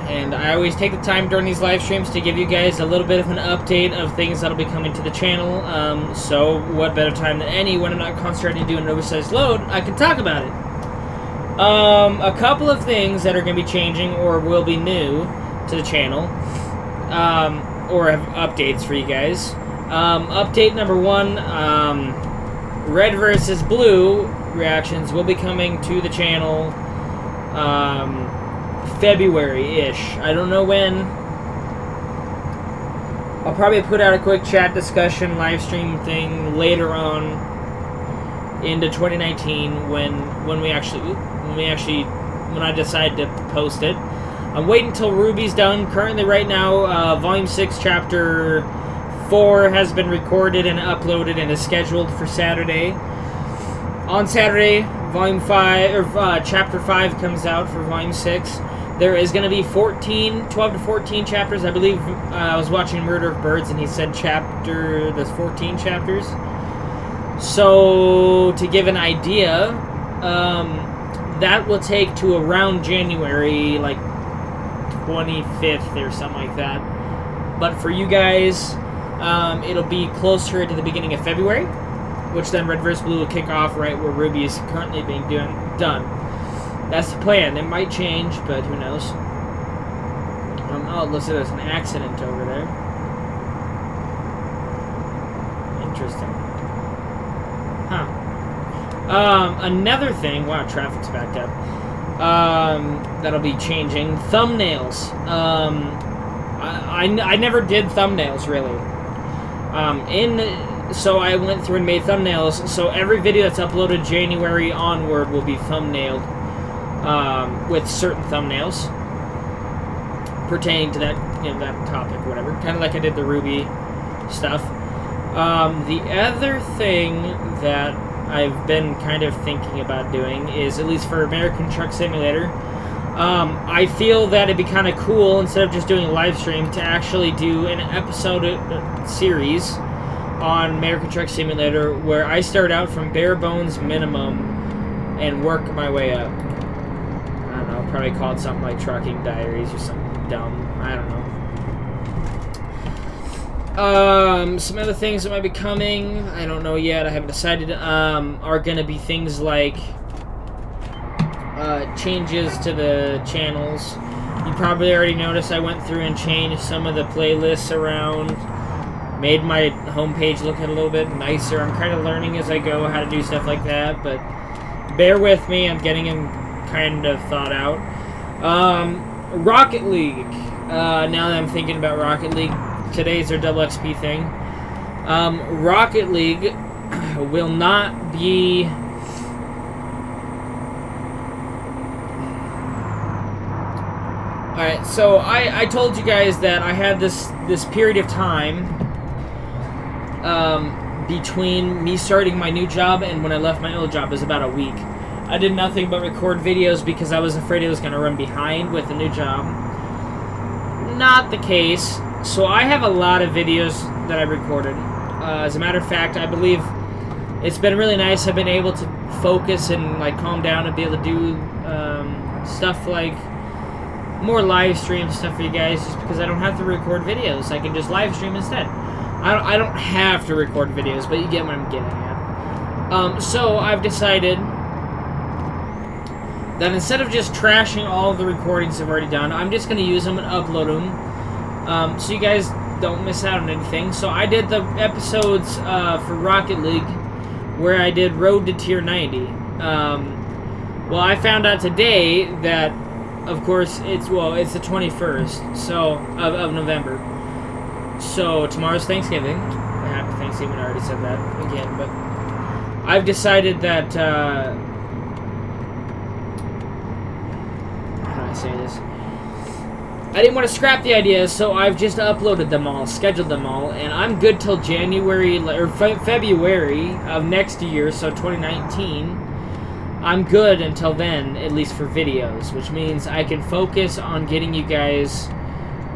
And I always take the time during these live streams to give you guys a little bit of an update of things that'll be coming to the channel. So what better time than any when I'm not concentrating on doing an oversized load, I can talk about it. A couple of things that are going to be changing or will be new to the channel, or have updates for you guys. Update number 1, Red versus Blue reactions will be coming to the channel February-ish. I don't know when. I'll probably put out a quick chat discussion live stream thing later on into 2019 when I decide to post it. I'm waiting until Ruby's done. Currently, right now, Volume 6, Chapter 4 has been recorded and uploaded and is scheduled for Saturday. On Saturday, Volume 5 or Chapter 5 comes out for Volume 6. There is going to be 12 to 14 chapters. I believe I was watching Murder of Birds and he said there's 14 chapters. So to give an idea, that will take to around January, like 25th or something like that. But for you guys, it'll be closer to the beginning of February, which then Red vs. Blue will kick off right where Ruby is currently being done. That's the plan. It might change, but who knows. Oh, it looks like there's an accident over there. Interesting. Huh. Another thing, wow, traffic's backed up. That'll be changing. Thumbnails. I never did thumbnails, really. So I went through and made thumbnails, so every video that's uploaded January onward will be thumbnailed, with certain thumbnails pertaining to that, that topic, whatever. Kind of like I did the Ruby stuff. The other thing that I've been kind of thinking about doing is, at least for American Truck Simulator, I feel that it'd be kind of cool, instead of just doing a live stream, to actually do an episode series on American Truck Simulator where I start out from bare bones minimum and work my way up. I don't know, probably call it something like Trucking Diaries or something dumb. I don't know. Some other things that might be coming, I don't know yet, I haven't decided, are going to be things like changes to the channels. You probably already noticed I went through and changed some of the playlists around, made my homepage look a little bit nicer. I'm kind of learning as I go how to do stuff like that, but bear with me, I'm getting them kind of thought out. Rocket League. Now that I'm thinking about Rocket League, today's their double XP thing. Rocket League will not be... Alright, so I told you guys that I had this period of time between me starting my new job and when I left my old job. It was about a week. I did nothing but record videos because I was afraid I was going to run behind with the new job. Not the case. So I have a lot of videos that I recorded. As a matter of fact, I believe it's been really nice. I've been able to focus and like calm down and be able to do stuff like more live stream stuff for you guys, just because I don't have to record videos. I can just live stream instead. I don't have to record videos, but you get what I'm getting at. So I've decided that instead of just trashing all of the recordings I've already done, I'm just going to use them and upload them, so you guys don't miss out on anything. So I did the episodes for Rocket League where I did Road to Tier 90. Well, I found out today that, of course, it's the 21st of November. So tomorrow's Thanksgiving. Happy Thanksgiving. I already said that again, but I've decided that how do I say this? I didn't want to scrap the ideas, so I've just uploaded them all, scheduled them all, and I'm good till January or February of next year, so 2019. I'm good until then, at least for videos, which means I can focus on getting you guys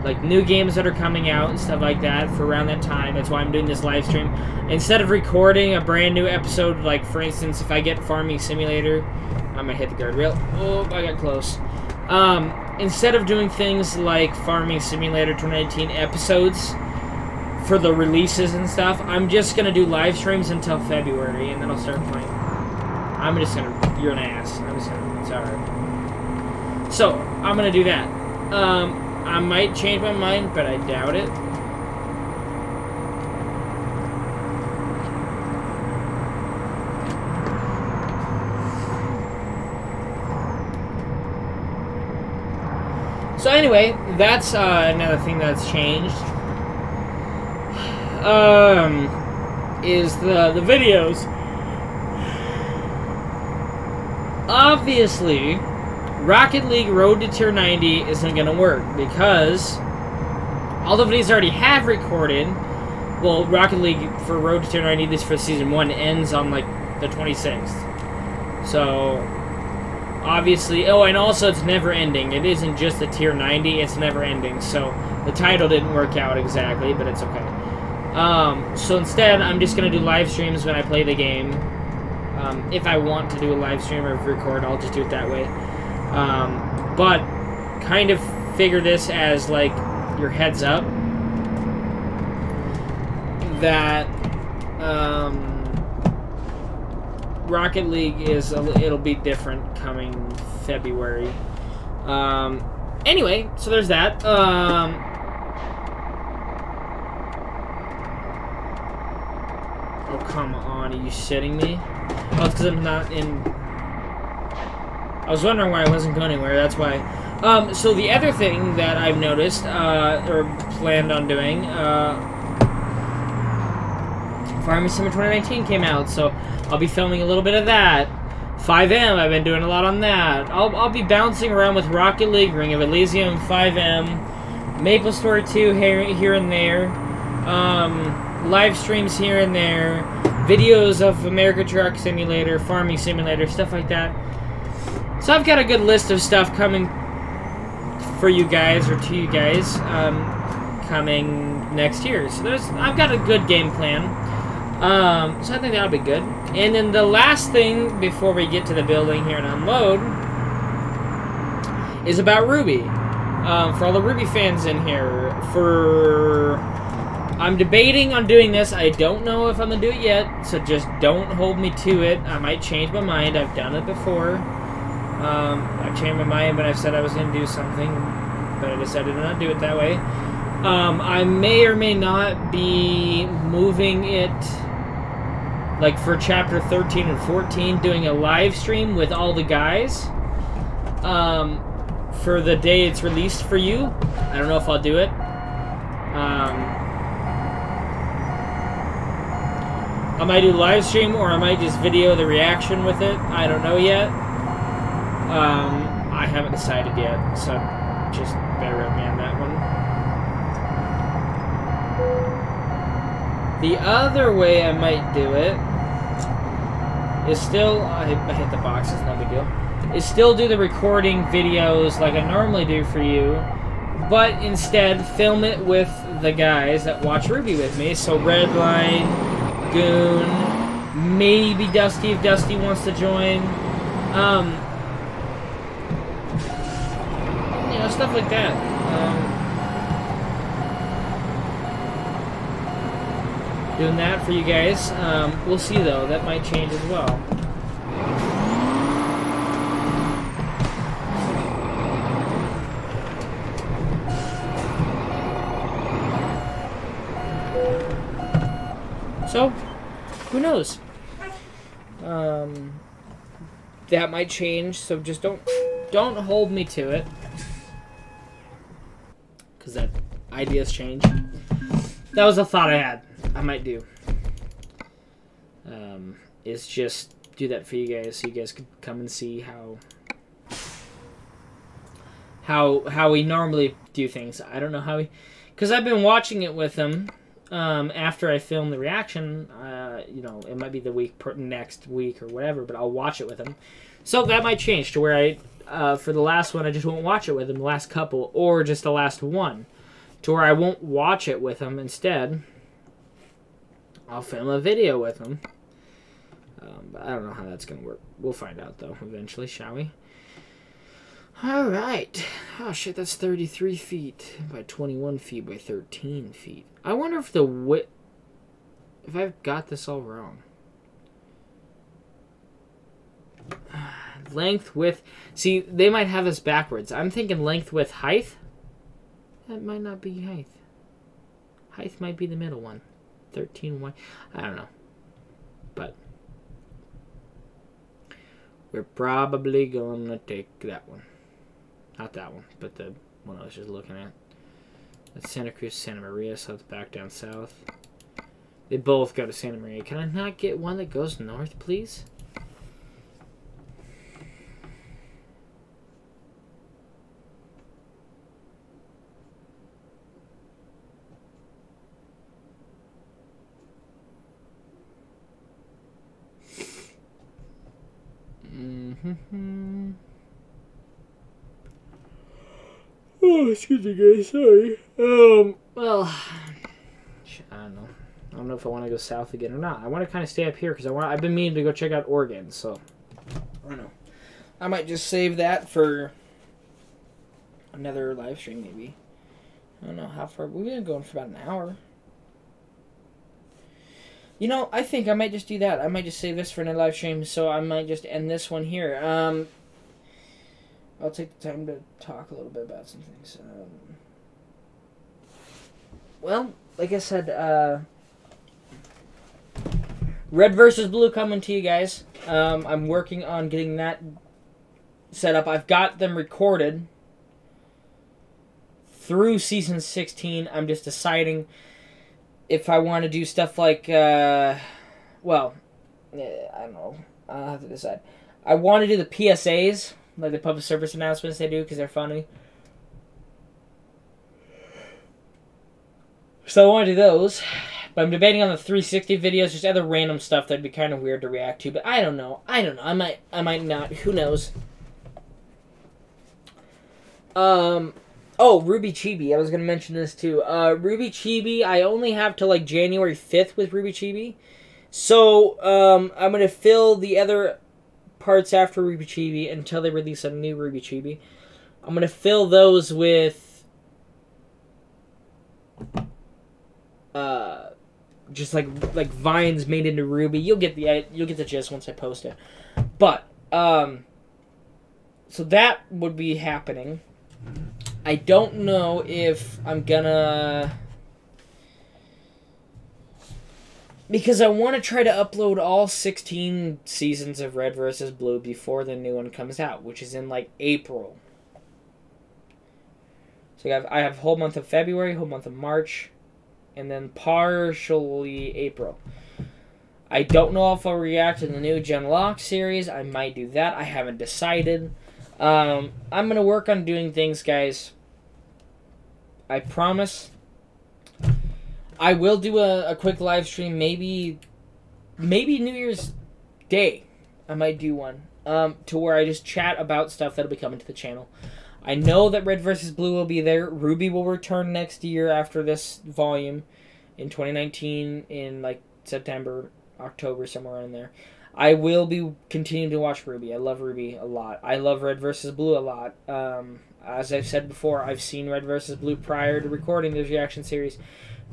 like new games that are coming out and stuff like that for around that time. That's why I'm doing this live stream. Instead of recording a brand new episode, like for instance, if I get Farming Simulator, I'm gonna hit the guardrail. Oh, I got close. Instead of doing things like Farming Simulator 2019 episodes for the releases and stuff, I'm just gonna do live streams until February, and then I'll start playing. I'm just gonna, you're an ass. I'm just gonna, it's alright. So, I'm gonna do that. I might change my mind, but I doubt it. So anyway, that's another thing that's changed. Is the videos. Obviously, Rocket League Road to Tier 90 isn't going to work because all the videos I already have recorded, well, Rocket League for Road to Tier 90, this for Season 1, ends on, like, the 26th. So, obviously, oh, and also it's never ending. It isn't just the Tier 90, it's never ending. So, the title didn't work out exactly, but it's okay. So instead, I'm just going to do live streams when I play the game. If I want to do a live stream or record, I'll just do it that way. But kind of figure this as like your heads up that Rocket League it'll be different coming February. Anyway, so there's that. Oh, come on, are you shitting me? Oh, it's because I'm not in... I was wondering why I wasn't going anywhere, that's why. So the other thing that I've noticed, or planned on doing, Farming Simulator 2019 came out, so I'll be filming a little bit of that. 5M, I've been doing a lot on that. I'll be bouncing around with Rocket League, Ring of Elysium, 5M, Maple Story 2 here and there, live streams here and there, videos of America Truck Simulator, Farming Simulator, stuff like that. So I've got a good list of stuff coming for you guys, or to you guys, coming next year. So I've got a good game plan. So I think that'll be good. And then the last thing before we get to the building here and unload is about Ruby. For all the Ruby fans in here, I'm debating on doing this. I don't know if I'm going to do it yet, so just don't hold me to it. I might change my mind. I've done it before. I've changed my mind, but I've said I was going to do something, but I decided to not do it that way. I may or may not be moving it, like for Chapter 13 and 14, doing a live stream with all the guys for the day it's released for you. I don't know if I'll do it. I might do live stream, or I might just video the reaction with it. I don't know yet. I haven't decided yet, so just bear with me on that one. The other way I might do it is still, I hit the boxes, no big deal, is still do the recording videos like I normally do for you, but instead film it with the guys that watch Ruby with me. So Redline, Goon, Maybe Dusty if Dusty wants to join. You know, stuff like that. Doing that for you guys. We'll see though. That might change as well. So, who knows? That might change, so just don't hold me to it. Because that ideas change. That was a thought I had. I might do. Is just do that for you guys so you guys could come and see how we normally do things. I don't know how we... Because I've been watching it with him. After I film the reaction, you know, it might be the next week or whatever, but I'll watch it with him. So that might change to where for the last one, I just won't watch it with him, the last couple, or just the last one, to where I won't watch it with him. Instead, I'll film a video with him. But I don't know how that's going to work. We'll find out, though, eventually, shall we? All right. Oh, shit, that's 33 feet by 21 feet by 13 feet. I wonder if the width... If I've got this all wrong. Length, width... See, they might have this backwards. I'm thinking length, width, height. That might not be height. Height might be the middle one. 13 wide. I don't know. But... we're probably going to take that one. Not that one, but the one I was just looking at. That's Santa Cruz, Santa Maria, so it's back down south. They both go to Santa Maria. Can I not get one that goes north, please? Oh, excuse me, guys. Sorry. Well, I don't know. I don't know if I want to go south again or not. I want to kind of stay up here because I've been meaning to go check out Oregon. So I don't know. I might just save that for another live stream, maybe. I don't know how far. We've been going for about an hour. You know, I think I might just do that. I might just save this for another live stream, so I might just end this one here. I'll take the time to talk a little bit about some things. Well, like I said, Red versus Blue coming to you guys. I'm working on getting that set up. I've got them recorded through season 16. I'm just deciding if I want to do stuff like, well, I don't know. I'll have to decide. I want to do the PSAs, like the public service announcements they do, because they're funny. So I want to do those. But I'm debating on the 360 videos, just other random stuff that'd be kind of weird to react to. But I don't know. I might not. Who knows? Oh, Ruby Chibi. I was going to mention this too. Ruby Chibi, I only have till like January 5th with Ruby Chibi. So, I'm going to fill the other parts after Ruby Chibi until they release a new Ruby Chibi. I'm going to fill those with just like vines made into Ruby. You'll get the gist once I post it. But so that would be happening. I don't know if I'm gonna, because I want to try to upload all 16 seasons of Red vs. Blue before the new one comes out, which is in like April. So I have whole month of February, whole month of March, and then partially April. I don't know if I'll react to the new Gen Lock series. I might do that. I haven't decided. I'm going to work on doing things, guys. I promise. I will do a quick live stream, maybe New Year's Day. I might do one to where I just chat about stuff that'll be coming to the channel. I know that Red vs. Blue will be there. Ruby will return next year after this volume in 2019 in like September, October, somewhere in there. I will be continuing to watch RWBY. I love RWBY a lot. I love Red vs. Blue a lot. As I've said before, I've seen Red vs. Blue prior to recording this reaction series,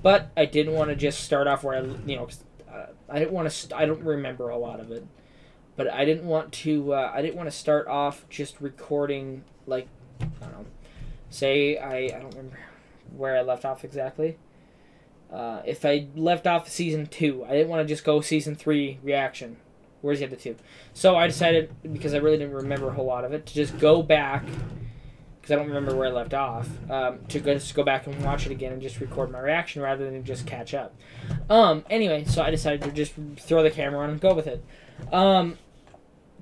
but I didn't want to just start off where I didn't want to. I don't remember a lot of it, but I didn't want to. I didn't want to start off just recording like I don't know. Say I don't remember where I left off exactly. If I left off season 2, I didn't want to just go season 3 reaction. Where's the other 2? So I decided, because I really didn't remember a whole lot of it, to just go back, because I don't remember where I left off, to just go back and watch it again and just record my reaction rather than just catch up. Anyway, so I decided to just throw the camera on and go with it.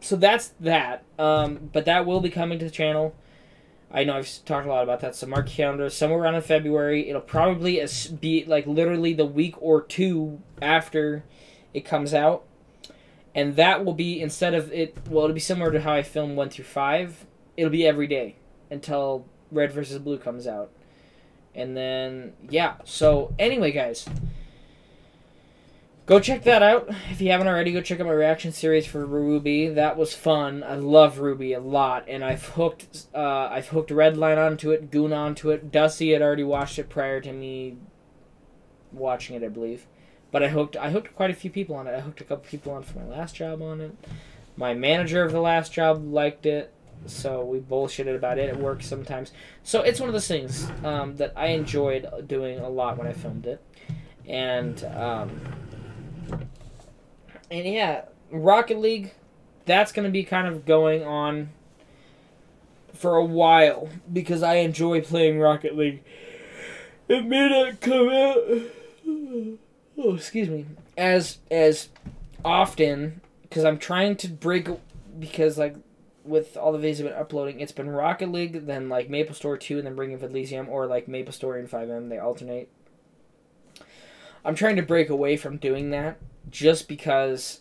So that's that. But that will be coming to the channel. I know I've talked a lot about that, so mark your calendar. Somewhere around in February, it'll probably be like literally the week or 2 after it comes out. And that will be, instead of it, well, it'll be similar to how I film 1 through 5. It'll be every day until Red vs. Blue comes out. And then, yeah. So, anyway, guys. Go check that out. If you haven't already, go check out my reaction series for RWBY. That was fun. I love RWBY a lot. And I've hooked Redline onto it, Goon onto it. Dusty had already watched it prior to me watching it, I believe. But I hooked quite a few people on it. I hooked a couple people on for my last job on it. My manager of the last job liked it, so we bullshitted about it at work sometimes. So it's one of those things that I enjoyed doing a lot when I filmed it. And yeah, Rocket League, that's going to be kind of going on for a while because I enjoy playing Rocket League. It may not come out... Oh, excuse me. As often, because I'm trying to break, because like with all the videos I've been uploading, it's been Rocket League, then like Maple Story 2, and then Ring of Elysium, or like Maple Story and 5M. They alternate. I'm trying to break away from doing that, just because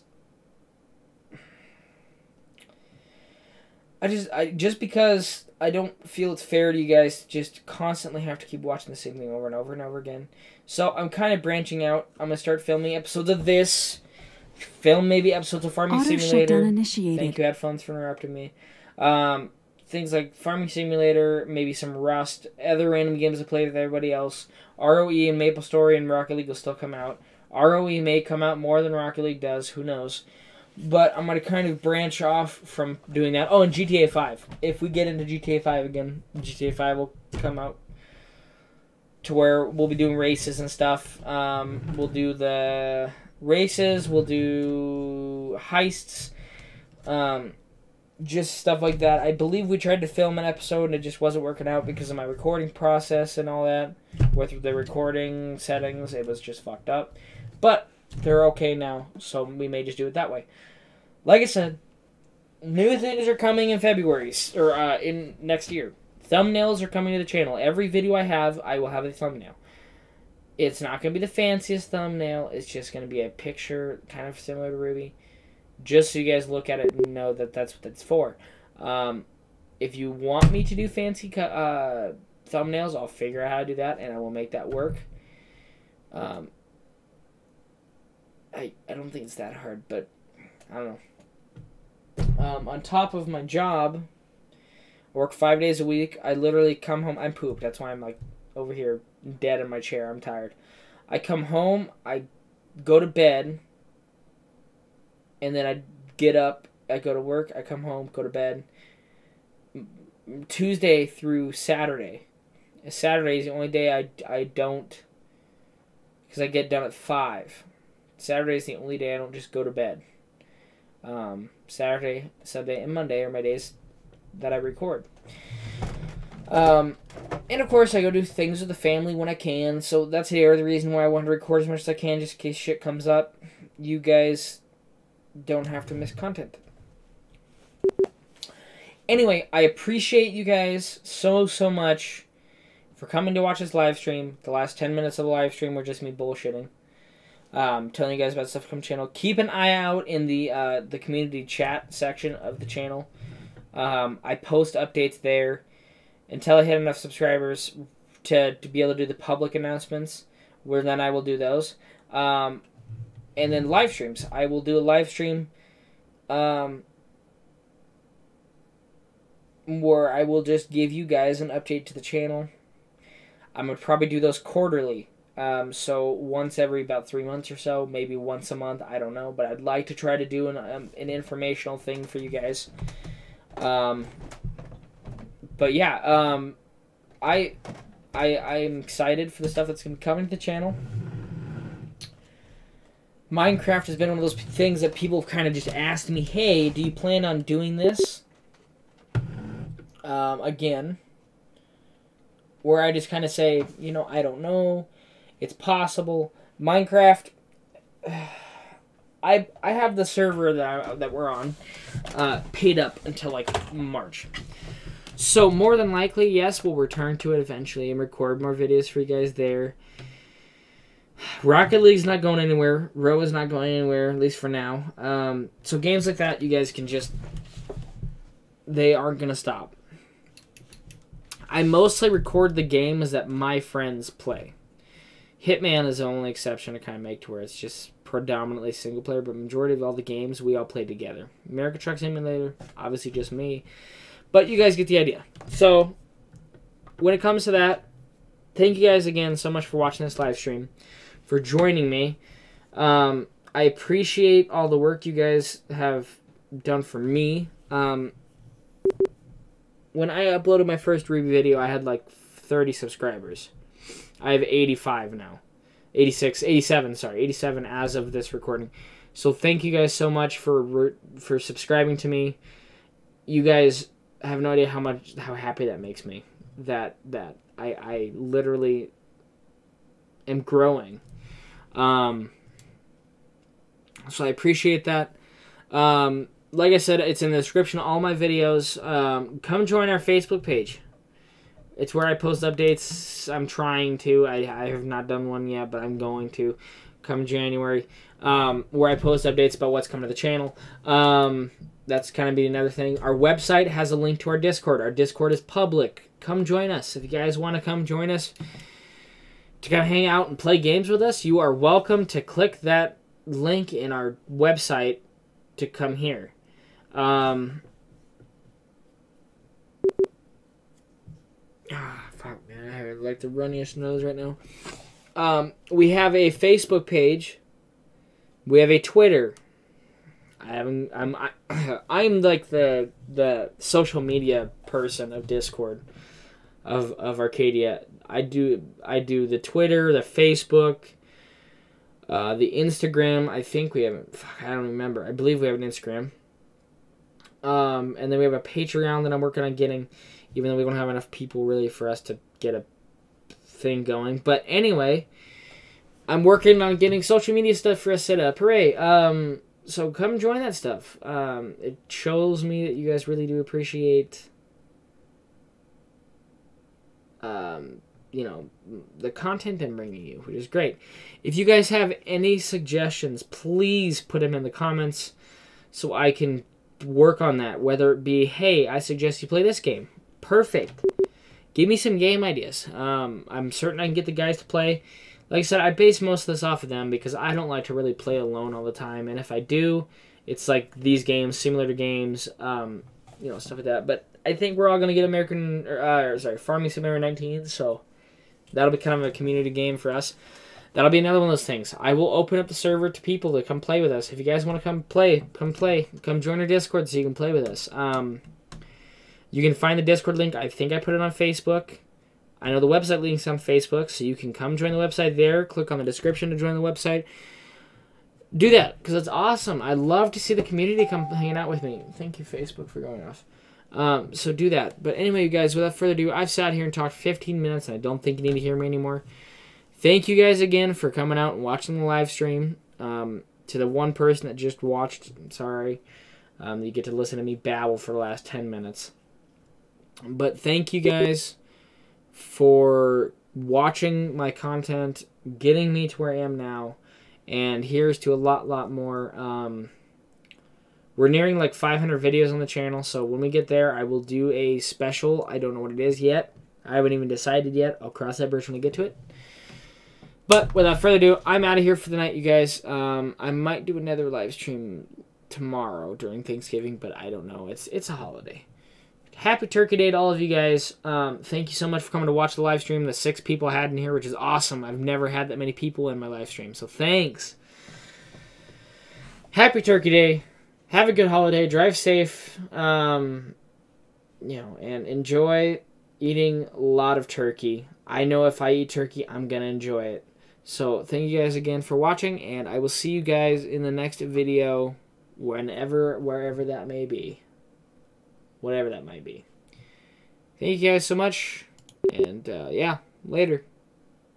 because I don't feel it's fair to you guys to just constantly have to keep watching the same thing over and over and over again. So I'm kind of branching out. I'm going to start filming episodes of this. Film maybe episodes of Farming Simulator. Initiated. Thank you, headphones, for interrupting me. Things like Farming Simulator, maybe some Rust, other random games I play with everybody else. ROE and Maple Story and Rocket League will still come out. ROE may come out more than Rocket League does. Who knows? But I'm going to kind of branch off from doing that. Oh, and GTA 5. If we get into GTA 5 again, GTA 5 will come out to where we'll be doing races and stuff. We'll do the races. We'll do heists. Just stuff like that. I believe we tried to film an episode and it just wasn't working out because of my recording process and all that. With the recording settings, it was just fucked up. But they're okay now, so we may just do it that way. Like I said, new things are coming in February, or in next year. Thumbnails are coming to the channel. Every video I have, I will have a thumbnail. It's not going to be the fanciest thumbnail. It's just going to be a picture, kind of similar to RWBY. Just so you guys look at it and know that that's what it's for. If you want me to do fancy thumbnails, I'll figure out how to do that, and I will make that work. I don't think it's that hard, but I don't know. On top of my job, I work 5 days a week. I literally come home. I'm pooped. That's why I'm like over here dead in my chair. I'm tired. I come home. I go to bed. And then I get up. I go to work. I come home. Go to bed. Tuesday through Saturday. Saturday is the only day I don't. Because I get done at 5. Saturday is the only day I don't just go to bed. Saturday, Sunday, and Monday are my days that I record. And of course, I go do things with the family when I can. So that's the other reason why I want to record as much as I can, just in case shit comes up. You guys don't have to miss content. Anyway, I appreciate you guys so much for coming to watch this live stream. The last 10 minutes of the live stream were just me bullshitting. Telling you guys about stuff from the channel. Keep an eye out in the community chat section of the channel. I post updates there until I hit enough subscribers to be able to do the public announcements, where then I will do those. And then live streams. I will do a live stream where I will just give you guys an update to the channel. I'm going to probably do those quarterly. So once every about 3 months or so, maybe once a month, I don't know. But I'd like to try to do an informational thing for you guys. But yeah, I'm excited for the stuff that's going to be coming to the channel. Minecraft has been one of those things that people have kind of just asked me, hey, do you plan on doing this? Again, where I just kind of say, you know, I don't know. It's possible. Minecraft, I have the server that we're on paid up until like March. So more than likely, yes, we'll return to it eventually and record more videos for you guys there. Rocket League's not going anywhere. Row is not going anywhere, at least for now. So games like that, you guys can just... They aren't going to stop. I mostly record the games that my friends play. Hitman is the only exception to kind of make to where it's just predominantly single player, but majority of all the games we all play together. American Truck Simulator, obviously just me. But you guys get the idea. So, when it comes to that, thank you guys again so much for watching this live stream, for joining me. I appreciate all the work you guys have done for me. When I uploaded my first review video, I had like 30 subscribers. I have 85 now. 87 as of this recording. So thank you guys so much for subscribing to me. You guys have no idea how happy that makes me. That I literally am growing. So I appreciate that. Like I said, it's in the description of all my videos. Come join our Facebook page. It's where I post updates. I'm trying to. I have not done one yet, but I'm going to come January. Where I post updates about what's coming to the channel. That's kind of be another thing. Our website has a link to our Discord. Our Discord is public. Come join us. If you guys want to come join us to come hang out and play games with us, you are welcome to click that link in our website to come here. Fuck, man. I have like the runniest nose right now. We have a Facebook page. We have a Twitter. I'm like the social media person of Discord of Arcadia. I do the Twitter, the Facebook, the Instagram. I think we have. I don't remember. I believe we have an Instagram. And then we have a Patreon that I'm working on getting, even though we don't have enough people really for us to get a thing going. But anyway, I'm working on getting social media stuff for us set up. Hooray! So come join that stuff. It shows me that you guys really do appreciate, you know, the content I'm bringing you, which is great. If you guys have any suggestions, please put them in the comments so I can work on that. Whether it be, hey, I suggest you play this game. Perfect. Give me some game ideas. I'm certain I can get the guys to play. Like I said, I base most of this off of them because I don't like to really play alone all the time. And if I do, it's like these games, simulator games, you know, stuff like that. But I think we're all going to get Farming Simulator 19. So that'll be kind of a community game for us. That'll be another one of those things. I will open up the server to people to come play with us. If you guys want to come play. Come join our Discord so you can play with us. You can find the Discord link. I think I put it on Facebook. I know the website link's on Facebook, so you can come join the website there. Click on the description to join the website. Do that, because it's awesome. I love to see the community come hanging out with me. Thank you, Facebook, for going off. So do that. But anyway, you guys, without further ado, I've sat here and talked 15 minutes, and I don't think you need to hear me anymore. Thank you guys again for coming out and watching the live stream. To the one person that just watched, sorry. You get to listen to me babble for the last 10 minutes. But thank you guys for watching my content, getting me to where I am now, and here's to a lot more. We're nearing like 500 videos on the channel, so when we get there, I will do a special. I don't know what it is yet. I haven't even decided yet. I'll cross that bridge when we get to it. But without further ado, I'm out of here for the night, you guys. I might do another live stream tomorrow during Thanksgiving, but I don't know. It's a holiday. Happy Turkey Day to all of you guys. Thank you so much for coming to watch the live stream. The 6 people I had in here, which is awesome. I've never had that many people in my live stream, so thanks. Happy Turkey Day. Have a good holiday. Drive safe. And enjoy eating a lot of turkey. I know if I eat turkey, I'm going to enjoy it. So thank you guys again for watching, and I will see you guys in the next video, wherever that may be. Whatever that might be. Thank you guys so much, and yeah, later.